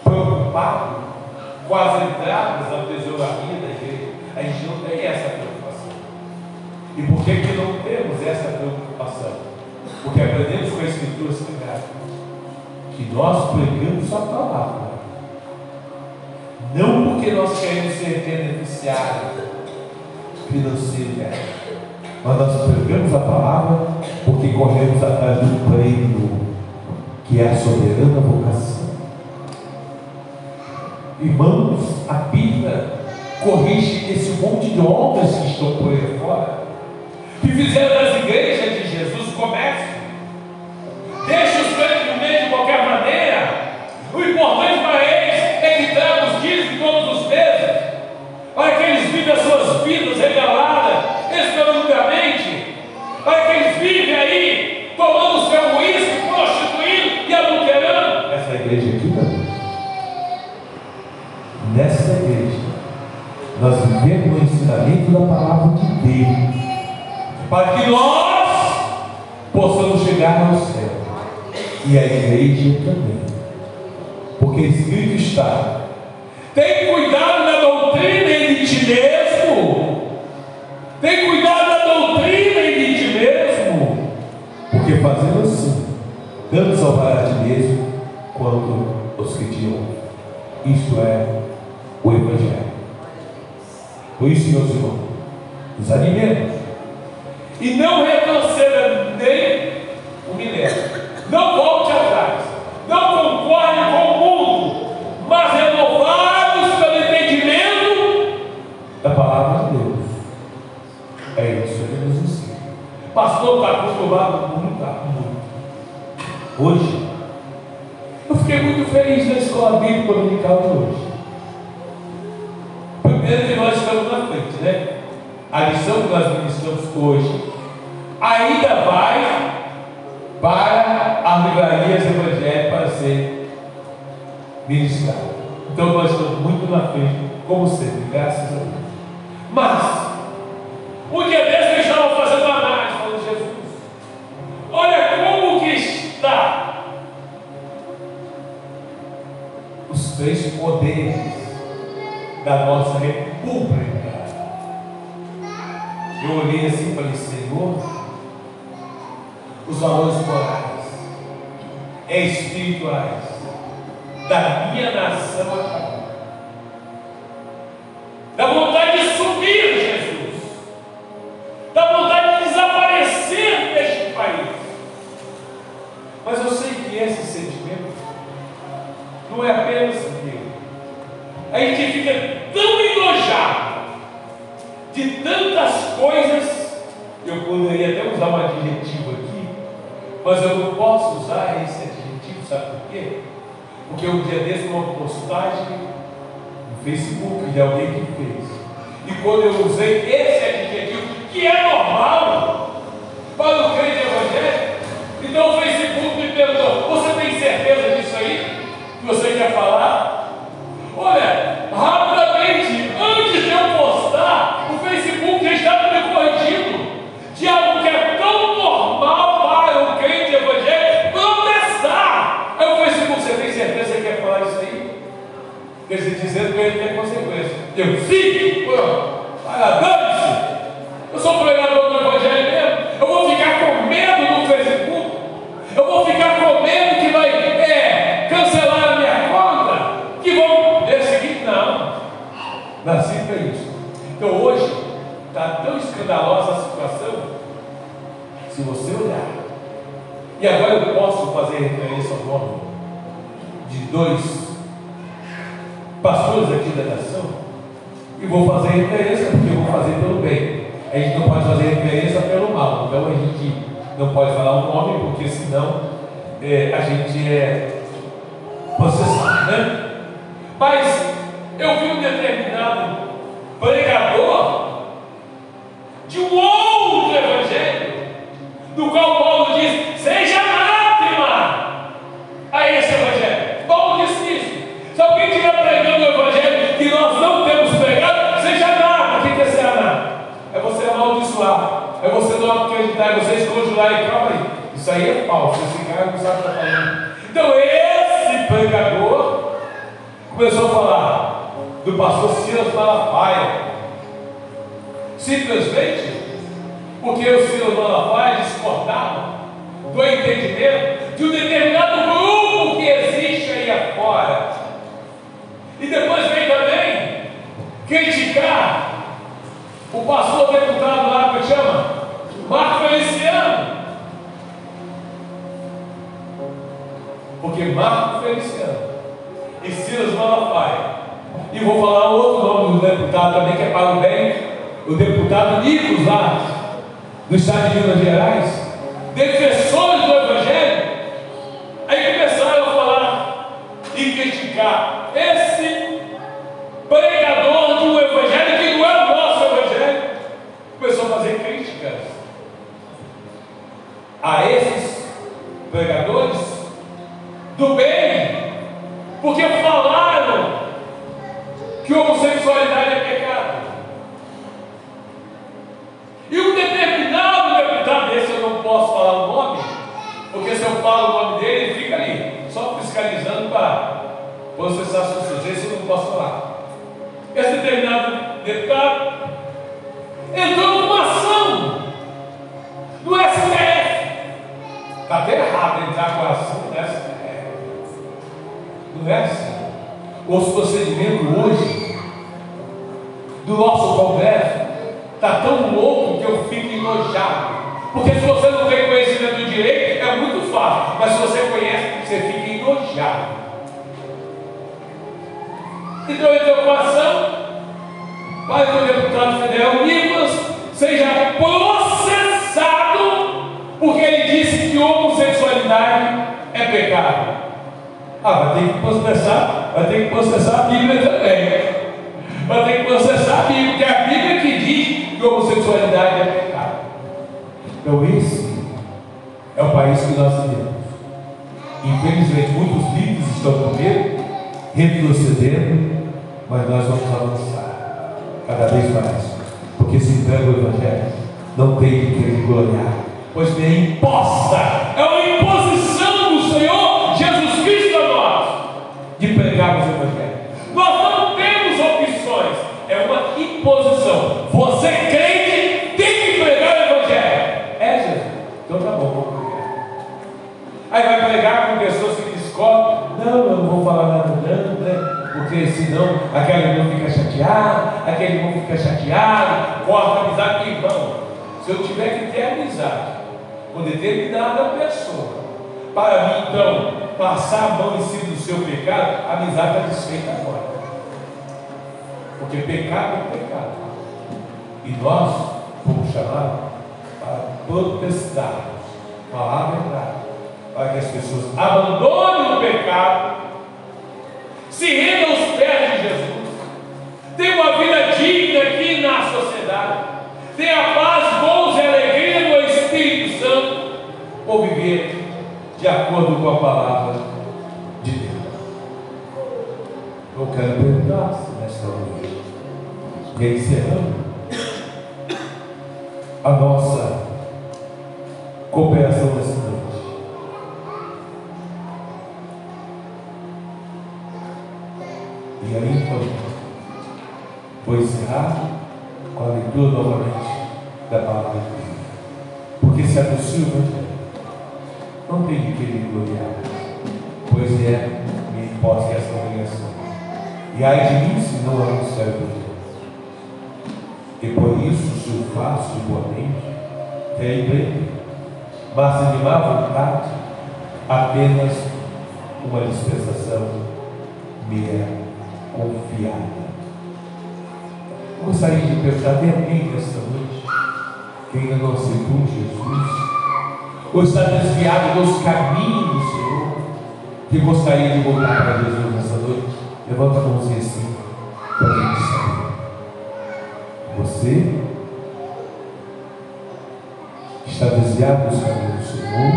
preocupado com as entradas da tesouraria da igreja. A gente não tem essa preocupação. E por que não temos essa preocupação? Porque aprendemos com a Escritura Sagrada que nós pregamos a palavra, não porque nós queremos ser beneficiários financeiros, mas nós pregamos a palavra porque corremos atrás do prêmio, que é a soberana vocação. Irmãos, a Bíblia corrige esse monte de homens que estão por aí fora, que fizeram das igrejas de Jesus comércio. Deixa os crentes no meio de qualquer maneira. O importante para eles é que tragam os dízimos todos os meses, para que eles vivem as suas vidas regaladas, escravocamente, para que eles vivem aí tomando seu uísque, prostituindo e adulterando. Essa igreja aqui também. Nessa igreja nós vivemos o ensinamento da palavra de Deus, para que nós possamos chegar ao céu, e a igreja também, porque escrito está: tem cuidado da doutrina e de ti mesmo, tem cuidado da doutrina e de ti mesmo, porque fazendo assim, tanto salvará a ti mesmo quanto os que te ouvem. Isto é o Evangelho. Por isso, meus irmãos, nos animemos e não retroceda nem um milésimo, não volte atrás, não concorde com o mundo, mas renovados pelo entendimento da palavra de Deus. É isso que ele nos ensina. Pastor, está acostumado muito, Hoje eu fiquei muito feliz na escola bíblica dominical de hoje. Primeiro que nós estamos na frente, né? A lição que nós ministramos hoje ainda vai para as livrarias evangélicas para ser ministrada. Então nós estamos muito na frente, como sempre, graças a Deus. Mas um dia desse eu estava fazendo uma análise, falando: Jesus, olha como que está os três poderes da nossa república. Eu olhei assim e falei: Senhor, os valores morais e espirituais da minha nação acabou. Dá vontade de subir, Jesus. Dá vontade de desaparecer deste país. Mas eu sei que esse sentimento não é apenas meu. A gente fica tão enojado de tantas coisas. Eu poderia até usar um adjetivo aqui, mas eu não posso usar esse adjetivo, sabe por quê? Porque um dia desse, uma postagem no Facebook de alguém que fez, e quando eu usei esse adjetivo, que é normal para o crente evangélico, então o Facebook me perguntou: você tem certeza disso aí que você quer falar? Olha, rapidamente, antes de eu postar, o Facebook já estava me corrigindo de algo que é tão normal para o crente evangélico protestar. Aí o Facebook: você tem certeza que quer falar isso aí? Quer dizer, dizendo que ele tem consequência. Eu: sim, vai lá, dane-se. Eu sou pregador do evangelho mesmo. Eu vou ficar com medo do Facebook? Eu vou ficar com medo que vai cancelar a minha conta? Que vão seguir? Não. Nasci para isso. Então hoje Se você olhar, e agora eu posso fazer referência ao nome de 2 pastores aqui da nação, e vou fazer referência porque eu vou fazer pelo bem. A gente não pode fazer referência pelo mal, então a gente não pode falar o nome, porque senão a gente é processado, né? Mas eu vi um determinado pregador de um outro evangelho, do qual Paulo diz: seja anátema a esse evangelho. Paulo disse isso. Se alguém estiver pregando o evangelho que nós não temos pregado, seja anátema. O que é ser anátema? É você amaldiçoar, é você não acreditar, é você esconjurar e calma aí. Isso aí é falso, esse cara não sabe o que está falando. Então esse pregador começou a falar do pastor Silas Malafaia, simplesmente porque o Silas Malafaia discordava do entendimento de um determinado grupo que existe aí afora. E depois vem também criticar o pastor deputado lá que chama Marco Feliciano. Porque Marco Feliciano e Silas Malafaia, e vou falar outro nome do deputado também que é para o bem, o deputado Nicolas lá do estado de Minas Gerais, defensores do evangelho, aí começaram a falar e criticar esse pregador de um evangelho que não é o nosso evangelho. Começou a fazer críticas a esses pregadores do bem, porque falaram que homossexualidade é pecado. E um determinado deputado desse, eu não posso falar o nome, porque se eu falo o nome dele, ele fica ali, só fiscalizando para processar sua sujeira, eu não posso falar. Esse determinado deputado entrou numa ação no STF. Está até errado entrar com a ação no STF. Não é assim. Os procedimentos hoje do nosso Congresso está tão louco que eu fico enojado. Porque se você não tem conhecimento do direito, é muito fácil. Mas se você conhece, você fica enojado. Então ele deu uma ação para que o deputado federal Nicolas seja processado porque ele disse que homossexualidade é pecado. Vai ter que processar a Bíblia também. Vai ter que processar a Bíblia, porque é a Bíblia que diz que homossexualidade é pecado. Então esse é o país que nós vivemos. Infelizmente muitos líderes estão com medo, retrocedendo, mas nós vamos avançar cada vez mais, porque se entrega o Evangelho, não tem de que gloriar, pois bem imposta, é uma imposição do Senhor Jesus Cristo a nós, de pregarmos o Evangelho. Nós não temos opções, é uma imposição. Você crente tem que pregar o Evangelho. Jesus, então tá bom, vamos pregar. Aí vai pregar com pessoas que discordam. Não, eu não vou falar nada não, né? Porque senão aquele irmão fica chateado, corta a amizade. Irmão, se eu tiver que ter amizade com determinada pessoa, para mim então passar a mão em cima do seu pecado, a amizade está desfeita agora. Porque pecado é pecado. E nós fomos chamados para protestarmos, falar a verdade, para que as pessoas abandonem o pecado, se rendam aos pés de Jesus, tenham uma vida digna aqui na sociedade, tenham paz, gozo e alegria no Espírito Santo, ou viver de acordo com a palavra de Deus. Eu quero perguntar-se nesta noite, e encerrando a nossa cooperação nessa noite. E aí então, vou encerrar com a leitura novamente da palavra de Deus. Porque se anuncia o Evangelho, não tem de que me gloriar, pois me imposta essa obrigação. E ai de mim se não anunciar o Evangelho. E por isso, se o faço igualmente, é em breve, mas de má vontade, apenas uma dispensação me é confiada. Eu gostaria de perguntar: tem alguém nesta noite que ainda não aceitou Jesus, ou está desviado dos caminhos do Senhor, que gostaria de voltar para Jesus nessa noite? Levanta a mãozinha assim, para a gente saber. Você está desviado dos caminhos do Senhor,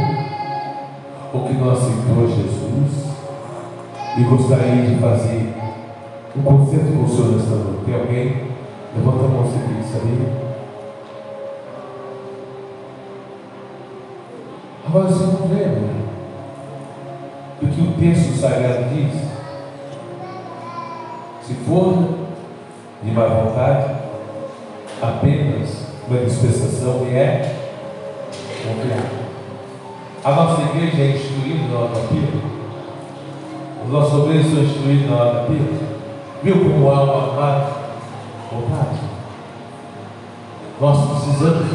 ou que não aceitou Jesus e gostaria de fazer um concerto com o Senhor nessa noite? Tem alguém? Levanta a mão se quer saber. Agora você não lembra do que o texto sagrado diz? Se for de má vontade, apenas uma dispensação me é confiada. A nossa igreja é instruída na hora da pílula. Os nossos obreiros são instruídos na hora da pílula. Viu como há uma má vontade? Nós precisamos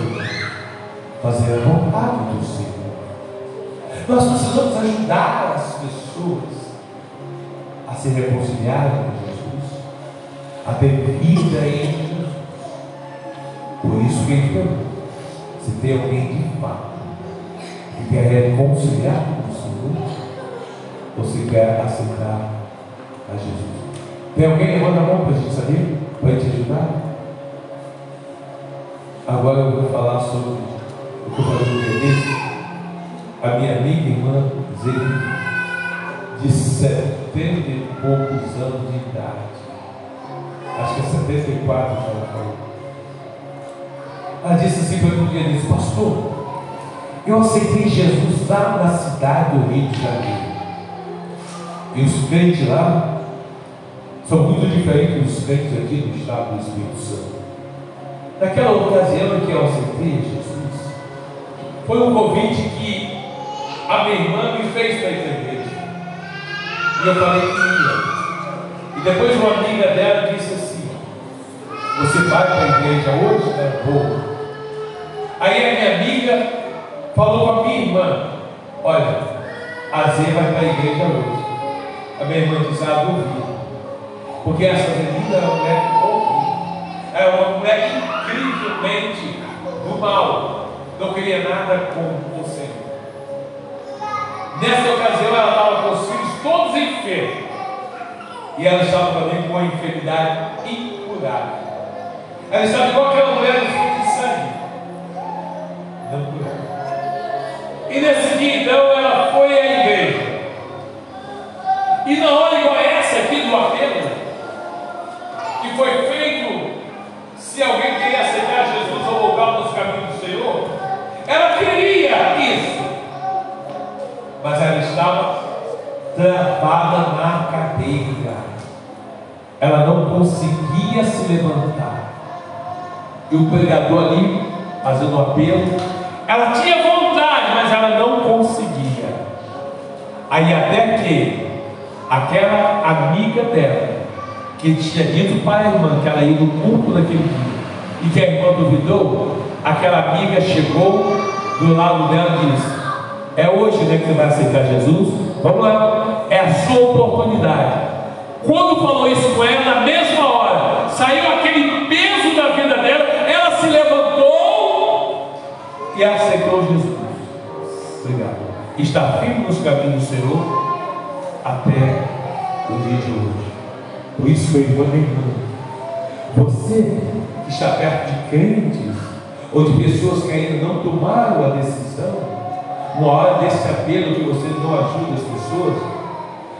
fazer a vontade do Senhor. Nós precisamos ajudar as pessoas a se reconciliarem com Jesus, a ter vida em Jesus. Por isso que ele pergunta: se tem alguém de fato que quer reconciliar com o Senhor, ou se quer aceitar a Jesus. Tem alguém? Levanta a mão para a gente saber, para te ajudar. Agora eu vou falar sobre o que eu falei no início. A minha amiga irmã Zeli, de 70 e poucos anos de idade, acho que é 74 que ela falou. Ela disse assim para mim um dia: disse, pastor, eu aceitei Jesus lá na cidade do Rio de Janeiro, e os crentes lá são muito diferentes dos crentes aqui no estado do Espírito Santo. Naquela ocasião em que eu aceitei Jesus, foi um convite que a minha irmã me fez para ir para a igreja, e eu falei que ia. E depois uma amiga dela disse assim: você vai para a igreja hoje? Vou. Aí a minha amiga falou para a minha irmã: olha, a Zé vai para a igreja hoje. A minha irmã disse: duvido, porque essa menina é uma mulher horrível, é uma mulher incrivelmente do mal, não queria nada com o Senhor. Nessa ocasião ela estava com os filhos todos enfermos, e ela estava também com uma enfermidade incurável. Ela estava igual aquela mulher do filho de sangue, não curada. E nesse dia então ela foi à igreja, e na hora igual essa aqui do apelo, que foi feito se alguém queria aceitar Jesus ou voltar para os caminhos do Senhor, ela queria isso, mas ela estava travada na cadeira, ela não conseguia se levantar, e o pregador ali fazendo apelo, ela tinha vontade, mas ela não conseguia. Aí até que aquela amiga dela, que tinha dito para a irmã que ela ia no culto naquele dia, e que a irmã duvidou, aquela amiga chegou do lado dela e disse: é hoje, né, que você vai aceitar Jesus? Vamos lá, é a sua oportunidade. Quando falou isso com ela, na mesma hora saiu aquele peso da vida dela, ela se levantou e aceitou Jesus. Obrigado. Está firme nos caminhos do Senhor até o dia de hoje. Por isso, meu irmão, meu irmão, você que está perto de crentes ou de pessoas que ainda não tomaram a decisão, uma hora desse apelo que você não ajuda as pessoas,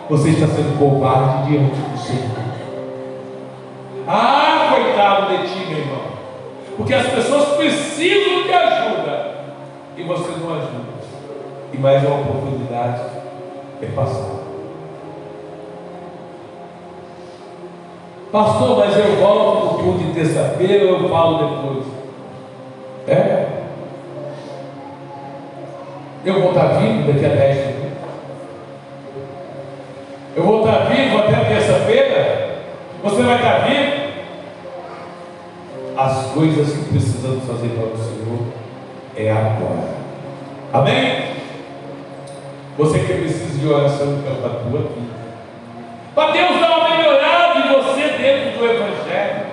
você está sendo covarde diante do Senhor. Ah, coitado de ti, meu irmão, porque as pessoas precisam de ajuda e você não ajuda, e mais uma oportunidade é passar. Pastor, mas eu volto no culto de terça-feira, eu falo depois. Eu vou estar vivo daqui a 10 minutos. Eu vou estar vivo até terça-feira. Você vai estar vivo? As coisas que precisamos fazer para o Senhor é agora. Amém? Você que precisa de oração pela tua vida, para Deus dar uma melhorada em você dentro do Evangelho,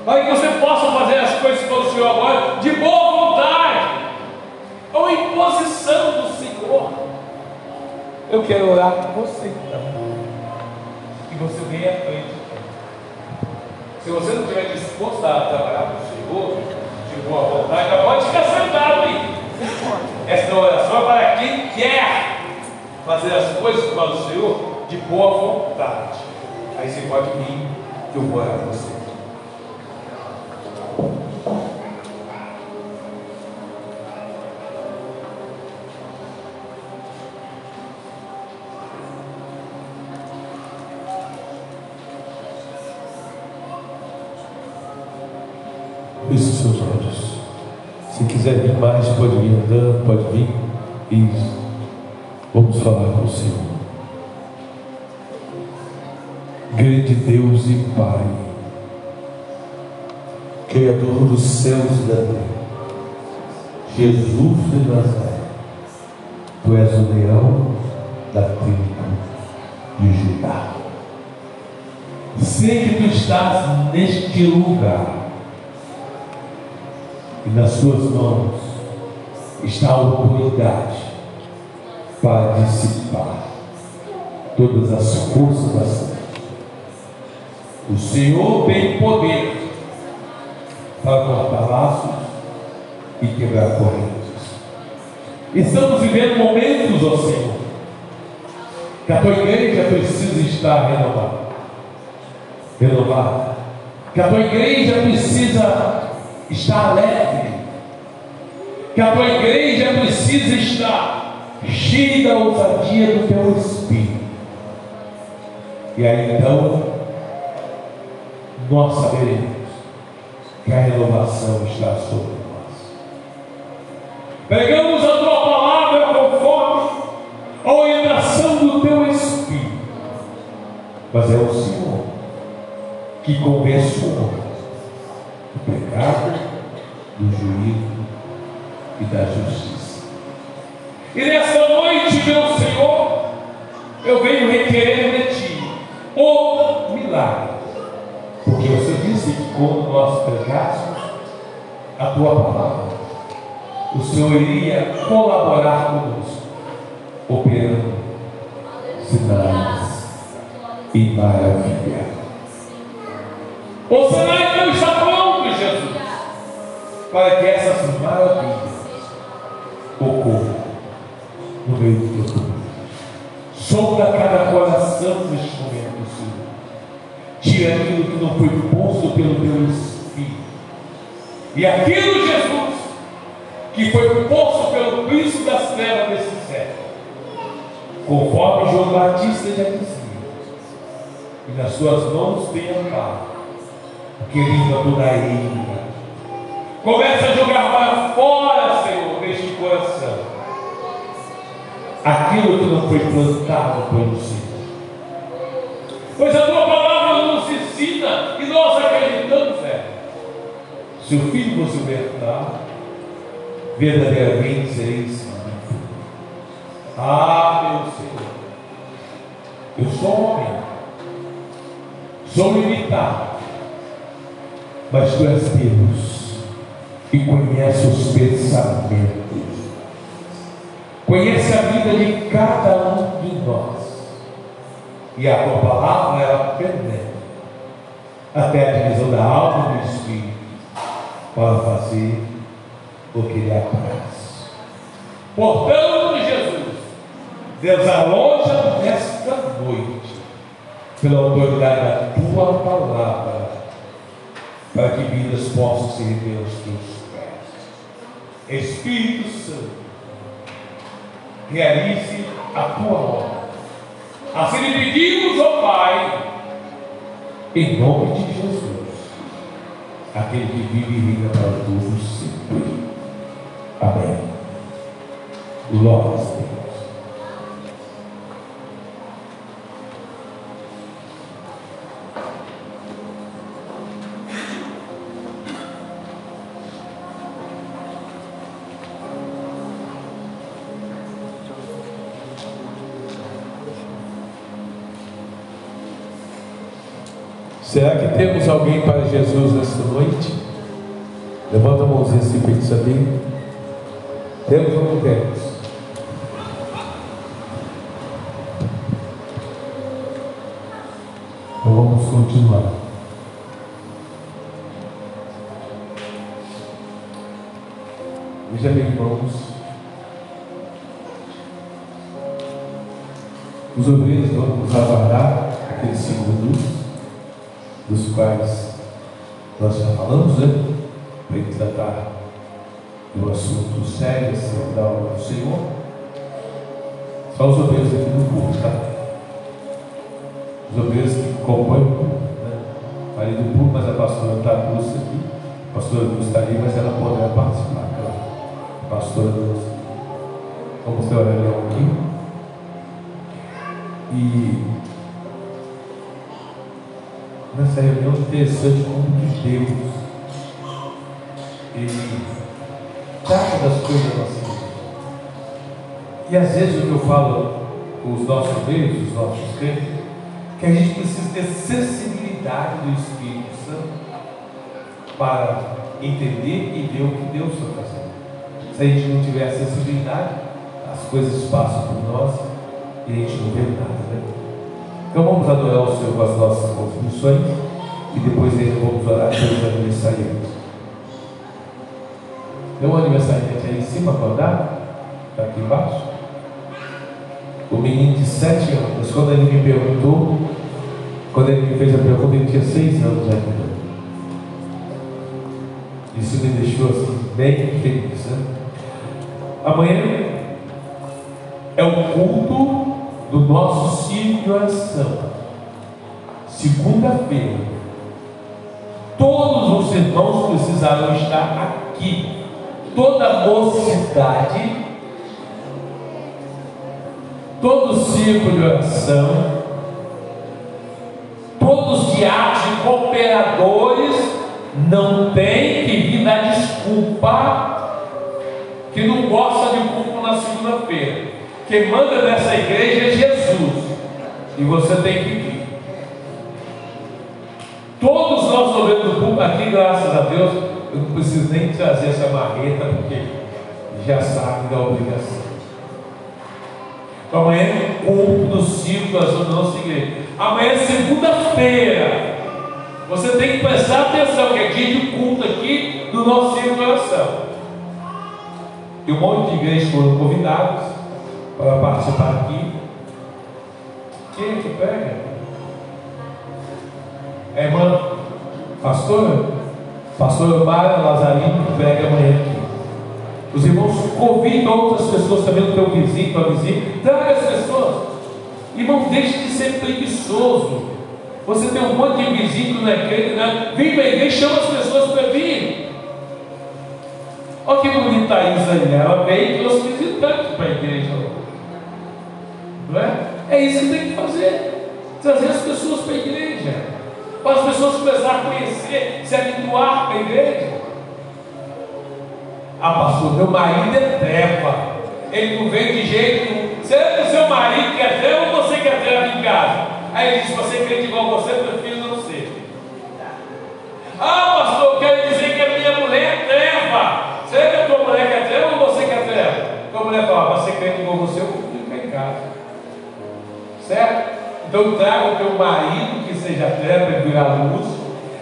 para que você possa fazer as coisas com o Senhor agora de boa vontade, ou em posição do Senhor. Eu quero orar com você também, que você venha à frente. Se você não estiver disposto a trabalhar com o Senhor de boa vontade, já pode ficar sentado aí. Essa oração é para quem quer fazer as coisas para o Senhor de boa vontade. Aí você pode vir, que eu vou orar com você. Feche os seus olhos. Se quiser vir mais, pode vir andando, pode vir. Isso. Vamos falar com o Senhor. Grande Deus e Pai, Criador dos céus e da terra, Jesus de Nazaré, Tu és o leão da tribo de Judá. Sei que Tu estás neste lugar, e nas Tuas mãos está a autoridade para dissipar todas as forças da trevas. O Senhor tem poder para cortar laços e quebrar correntes. Estamos vivendo momentos, ó Senhor, que a Tua igreja precisa estar renovada, que a Tua igreja precisa estar alegre, que a Tua igreja precisa estar cheia da ousadia do Teu Espírito. E aí então nós saberemos que a renovação está sobre nós. Pregamos a Tua palavra conforme a orientação do Teu Espírito, mas é o Senhor que convence o homem do pecado, do juízo e da justiça. E nessa noite, meu Senhor, eu venho requerer de Ti o milagre, porque você disse que quando nós pregássemos a Tua palavra, o Senhor iria colaborar conosco, operando sinais e maravilhas. O cenário não está pronto, Jesus, para que essas maravilhas ocorram no meio do Teu povo. Sonda cada coração neste momento, Senhor. Tira aquilo que não foi posto pelo Teu Espírito, e aquilo, Jesus, que foi posto pelo príncipe das trevas desse século, conforme João Batista já dizia, e nas Suas mãos tem amparo, que limpa toda a ira. Começa a jogar para fora, Senhor, deste coração aquilo que não foi plantado pelo Senhor. Pois a Tua palavra nos ensina, e nós acreditamos, se o Filho vos libertar, verdadeiramente sereis salvos. Ah, meu Senhor, eu sou homem, sou limitado, mas Tu és Deus e conhece os pensamentos, conhece a vida de cada um de nós, e a Tua palavra ela penetra até a divisão da alma e do espírito, para fazer o que lhe apraz. Portanto, Jesus, Deus aloja nesta noite, pela autoridade da Tua palavra, para que vidas possam se render aos Teus pés. Espírito Santo, realize a Tua obra. Assim lhe pedimos, ó Pai, em nome de Jesus, aquele que vive e reina para todos sempre. Amém. Glória a Deus. Será que temos alguém para Jesus nesta noite? Levanta a mãozinha assim para a gente saber. Temos ou não temos? Então vamos continuar. Veja bem, irmãos, os obreiros vão nos aguardar aqueles segundos dos quais nós já falamos, né? Para ele tratar do assunto sério, assim, da obra do Senhor. Só os obreiros aqui do culto, tá? Os obreiros que compõem o culto, né? Falei do culto, mas a pastora não está aqui. A pastora não está ali, mas ela poderá participar, claro. A pastora não. Vamos ter uma reunião aqui. E nessa reunião interessante como que Deus Ele trata das coisas da nossa vida. E às vezes o que eu falo com os nossos obreiros, os nossos crentes, que a gente precisa ter sensibilidade do Espírito Santo para entender e ver o que Deus está fazendo. Se a gente não tiver a sensibilidade, as coisas passam por nós e a gente não vê nada, né? Então vamos adorar o Senhor com as nossas contribuições e depois ainda vamos orar pelos aniversariantes. Tem um aniversariante aí em cima para orar? Está aqui embaixo? O menino de 7 anos, quando ele me perguntou, quando ele me fez a pergunta, ele tinha 6 anos ainda. Isso me deixou assim, bem feliz, né? Amanhã é o culto do nosso ciclo de oração. Segunda-feira. Todos os irmãos precisarão estar aqui. Toda a mocidade, todo o ciclo de oração, todos os diáconos e cooperadores não tem que vir dar desculpa que não gosta de culto na segunda-feira. Quem manda nessa igreja é Jesus. E você tem que vir. Todos nós obreiros do público aqui, graças a Deus, eu não preciso nem trazer essa marreta, porque já sabe da obrigação. Então amanhã é o culto do ciclo da nossa igreja. Amanhã é segunda-feira. Você tem que prestar atenção, que é dia de culto aqui do nosso ciclo de oração. E um monte de igrejas foram convidados para participar aqui. Quem é que pega? É a irmã pastora Mara Lazarino, que prega amanhã aqui. Os irmãos convidam outras pessoas também, o teu vizinho, tua vizinha. Traga as pessoas. Irmão, deixe de ser preguiçoso. Você tem um monte de vizinho que não é crente, né? Vem para a igreja e chama as pessoas para vir. Olha que bonita a Isa aí. Ela veio e trouxe visitantes para a igreja. Não é? É isso que tem que fazer. Trazer as pessoas para a igreja. Para as pessoas começarem a conhecer, se habituar com a igreja. Ah, pastor, meu marido é treva. Ele não vem de jeito nenhum. Será que o seu marido quer treva ou você quer treva em casa? Aí ele diz: você crente igual você, prefiro não ser. Ah, pastor, eu quero dizer que a minha mulher é treva. Será que a tua mulher quer treva ou você quer treva? Tua mulher fala: para ser crente igual você, eu prefiro ficar em casa. Certo? Então traga o teu marido que seja treva e virar luz.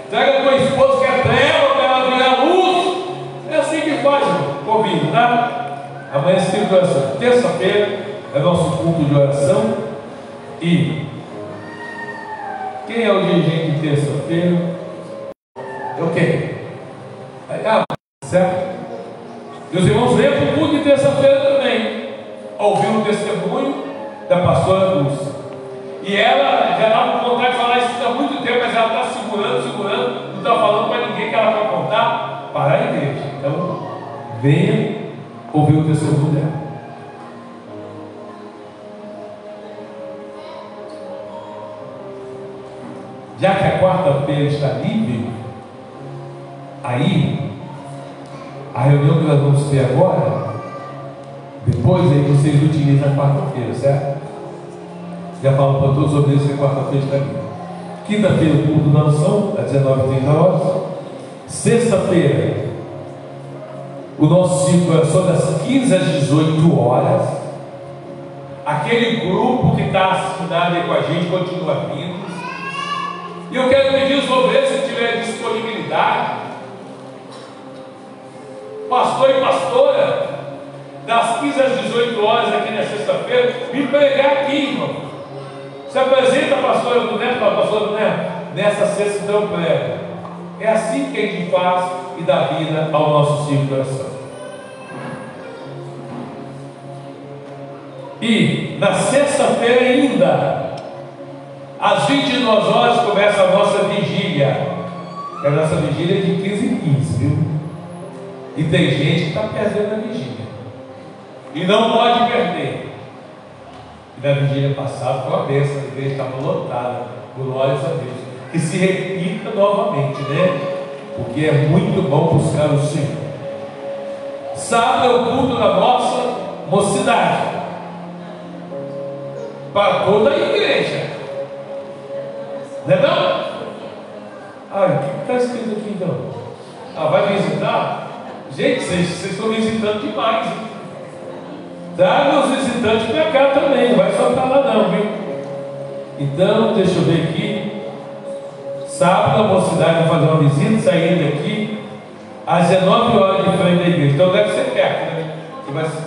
Traga a tua esposa que é treva para ela virar luz. É assim que faz, convido, tá? Amanhã é ciclo de oração. Terça-feira é nosso culto de oração. E quem é o dirigente de terça-feira? Eu quem? Certo? E os irmãos vêm para o culto de terça-feira também. Ouviu o testemunho da pastora Lúcia. E ela já estava com vontade de falar isso há muito tempo, mas ela está segurando, não está falando para ninguém que ela vai contar para a igreja. Então, venha ouvir o testemunho dela. Já que a quarta-feira está livre, aí, a reunião que nós vamos ter agora, depois aí vocês utilizam a quarta-feira, certo? Já falo para todos os obreiros que a quarta-feira está livre. Quinta-feira o culto da unção, às 19h30. Sexta-feira, o nosso ciclo é só das 15 às 18 horas. Aquele grupo que está assinado aí com a gente continua vindo. E eu quero pedir os obreiros, se tiver disponibilidade, pastor e pastora, das 15 às 18 horas aqui na sexta-feira, me pregar aqui, irmão. Se apresenta, pastor do Neto, pastor do Neto, nessa sexta então eu prego. É assim que a gente faz e dá vida ao nosso ciclo de oração. E na sexta-feira ainda, às 22 horas, começa a nossa vigília. A nossa vigília é de 15 em 15, viu? E tem gente que está perdendo a vigília. E não pode perder. E na vigília passada foi uma bênção, a igreja estava lotada. Glórias a Deus. Que se repita novamente, né? Porque é muito bom buscar o Senhor. Sábado é o culto da nossa mocidade. Para toda a igreja. Não é não? Ah, o que está escrito aqui então? Ah, vai visitar? Gente, vocês estão visitando demais, hein? Traga os visitantes para cá também, não vai só para lá não, viu? Então, deixa eu ver aqui. Sábado a mocidade vai fazer uma visita, saindo daqui às 19 horas de frente da igreja. Então deve ser perto, né? Que vai ser...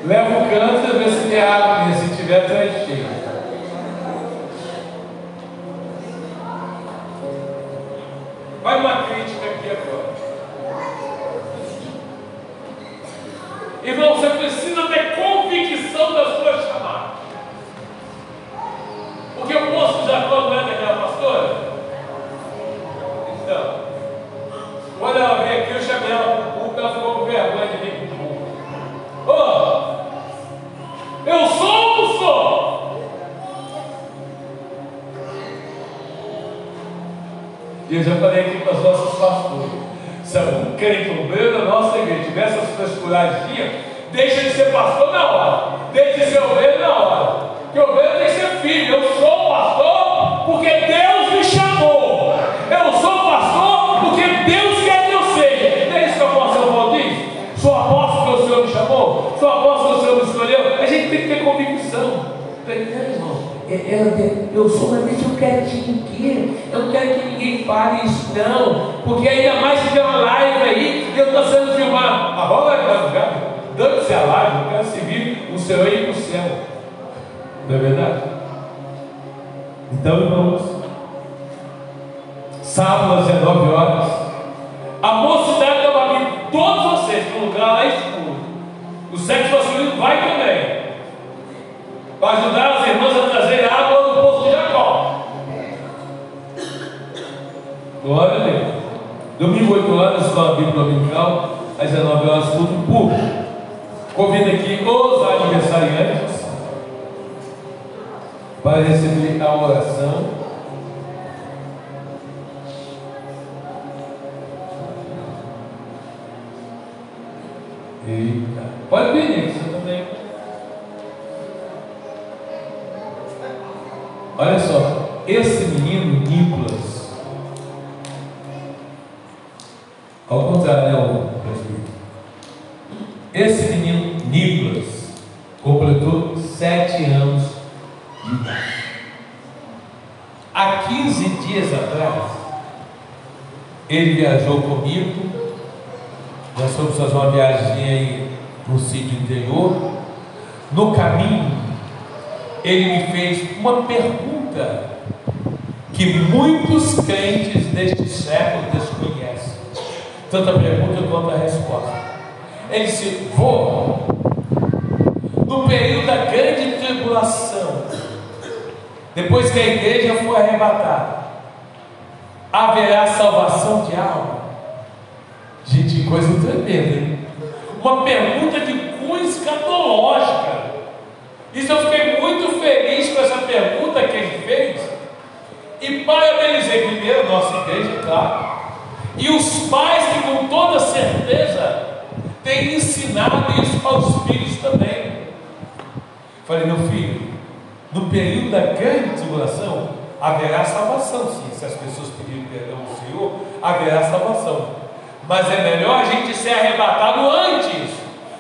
Leva o canto e vê se tem água, né? Se tiver, traz cheio. Vai uma crítica aqui agora. Irmão, você precisa ter convicção da sua chamada. Porque o poço de Jacó não é daquela pastora? Então, quando ela veio aqui, eu chamei ela para o público, ela ficou com vergonha de vir para o público. Ô! Eu sou ou não sou? E eu já falei aqui para os nossos pastores: se algum crente obreiro da nossa igreja tiver essas frescuragens, deixa de ser pastor na hora, deixa de ser obreiro na hora. Porque o obreiro tem que ser filho. Eu sou pastor porque Deus me chamou. Eu sou pastor porque Deus quer que eu seja. Não é isso que o apóstolo Paulo diz? Sou apóstolo porque o Senhor me chamou? Sou apóstolo porque o Senhor me escolheu? A gente tem que ter convicção. Irmão, eu sou, mas deixa eu quietinho aqui. Eu não quero que ninguém fale isso, não. Porque ainda mais que tem uma live aí e eu estou sendo filmado. A rola vai ficar dando-se a live. Eu quero seguir o Senhor e ir para o céu. Não é verdade? Então, irmãos, sábado às 19 horas, a mocidade da família, todos vocês, para um lugar lá escuro. O sexo masculino vai também. Para ajudar as irmãs a trazer água no poço de Jacó. Glória a Deus. Domingo, 8 horas, escola bíblica dominical, às 19 horas, culto público. Convido aqui os aniversariantes para receber a oração. Eita. Pode vir, Nick, você também. Olha só, esse menino Nicolas, ao contrário, né, esse menino Nicolas completou 7 anos de idade. Há 15 dias atrás, ele viajou comigo. Nós fomos fazer uma viagem aí para o sítio interior. No caminho, ele me fez uma pergunta que muitos crentes deste século desconhecem, tanto a pergunta quanto a resposta. Ele disse: vô, no período da grande tribulação, depois que a igreja for arrebatada, haverá salvação de alma? Gente, coisa tremenda, hein? Uma pergunta de cunho escatológica. Isso eu fiquei muito feliz com essa pergunta que ele fez. E parabenizei, claro. E os pais que com toda certeza têm ensinado isso aos filhos também. Falei, meu filho, no período da grande tribulação haverá salvação, sim. Se as pessoas pedirem perdão ao Senhor, haverá salvação. Mas é melhor a gente ser arrebatado antes,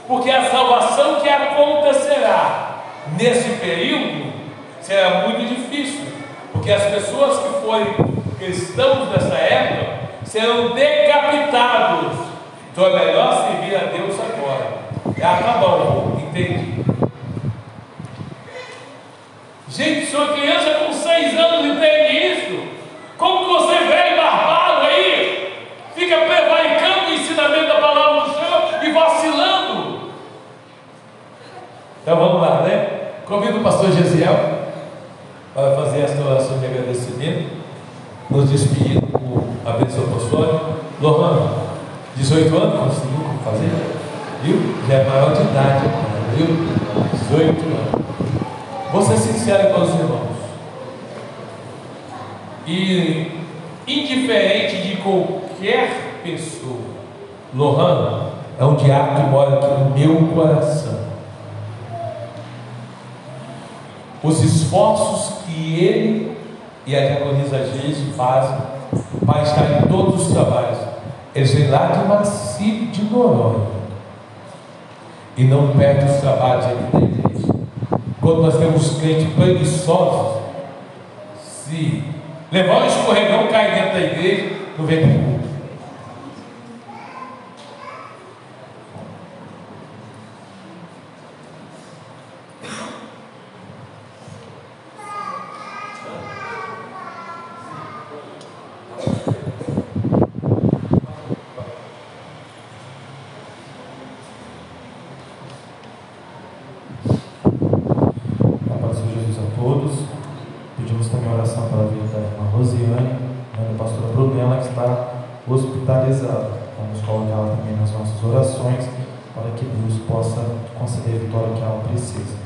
porque a salvação que acontecerá nesse período será muito difícil, porque as pessoas que forem cristãos nessa época serão decapitados. Então é melhor servir a Deus agora. Tá bom, entendi. Gente, sua criança com 6 anos entende isso? Como que você velho barbado aí fica prevaricando o ensinamento da palavra do Senhor e vacilando? Então vamos lá, né? Convido o pastor Gesiel para fazer esta oração de agradecimento, nos despedindo com a bênção apostólica. Lohan, 18 anos, conseguiu fazer? Viu? Já é maior de idade, viu? 18 anos. Vou ser sincero com os irmãos. E indiferente de qualquer pessoa, Lohan é um diácono que mora aqui no meu coração. Os esforços que ele e a diaconisa Geise fazem para estar em todos os trabalhos, eles vêm lá de Massílio de Noronha e não perdem os trabalhos aqui da igreja. Quando nós temos crentes preguiçosos, se levar um escorregão, cai dentro da igreja, não vem para o culto. Vamos colocar ela também nas nossas orações, para que Deus possa conceder a vitória que ela precisa.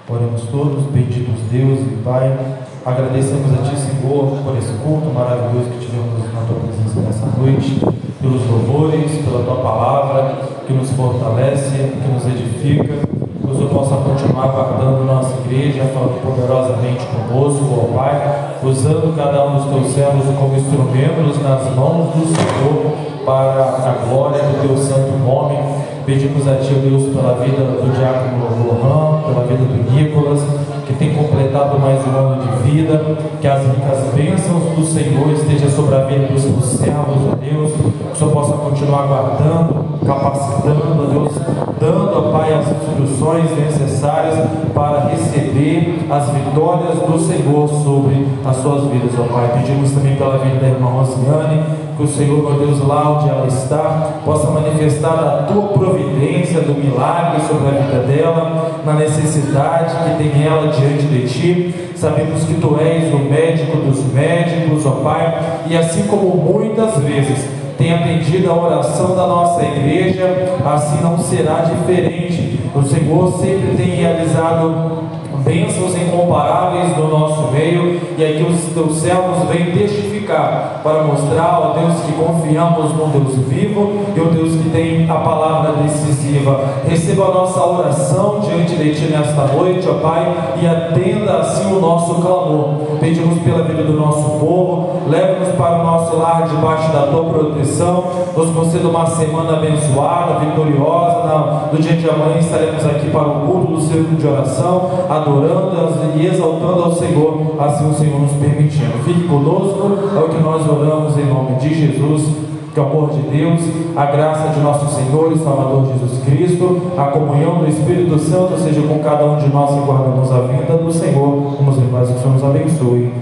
Oremos todos, benditos Deus e Pai, agradecemos a Ti, Senhor, por esse culto maravilhoso que tivemos na Tua presença nessa noite, pelos louvores, pela Tua palavra, que nos fortalece, que nos edifica. Que o Senhor possa continuar guardando nossa igreja, falando poderosamente conosco, ó Pai, usando cada um dos Teus servos como instrumentos nas mãos do Senhor, para a glória do Teu santo nome. Pedimos a Ti, Deus, pela vida do diácono Lohan, pela vida do Nicolas, que tem completado mais um ano de vida, que as ricas bênçãos do Senhor estejam sobre a vida dos seus servos, ó Deus, que o Senhor possa continuar guardando, capacitando, ó Deus, dando, ó Pai, as instruções necessárias para receber as vitórias do Senhor sobre as suas vidas, ó Pai. Pedimos também pela vida da irmã Rosiane, que o Senhor, meu Deus, lá onde ela está, possa manifestar a Tua providência, do milagre sobre a vida dela, na necessidade que tem ela diante de Ti. Sabemos que Tu és o médico dos médicos, ó Pai, e assim como muitas vezes tem atendido a oração da nossa igreja, assim não será diferente. O Senhor sempre tem realizado bênçãos incomparáveis no nosso meio, e aqui os Teus servos vêm testificar para mostrar, ó Deus, que confiamos no Deus vivo e o Deus que tem a palavra decisiva. Receba a nossa oração diante de Ti nesta noite, ó Pai, e atenda assim o nosso clamor. Pedimos pela vida do nosso povo, leva-nos para o nosso lar debaixo da Tua proteção, nos conceda uma semana abençoada, vitoriosa. No dia de amanhã estaremos aqui para o culto do círculo de oração, adorando e exaltando ao Senhor, assim o Senhor nos permitindo. Fique conosco, é o que nós oramos em nome de Jesus. Que o amor de Deus, a graça de nosso Senhor e Salvador Jesus Cristo, a comunhão do Espírito Santo seja com cada um de nós que guardamos a vinda do Senhor. Vamos em paz, que o Senhor nos abençoe.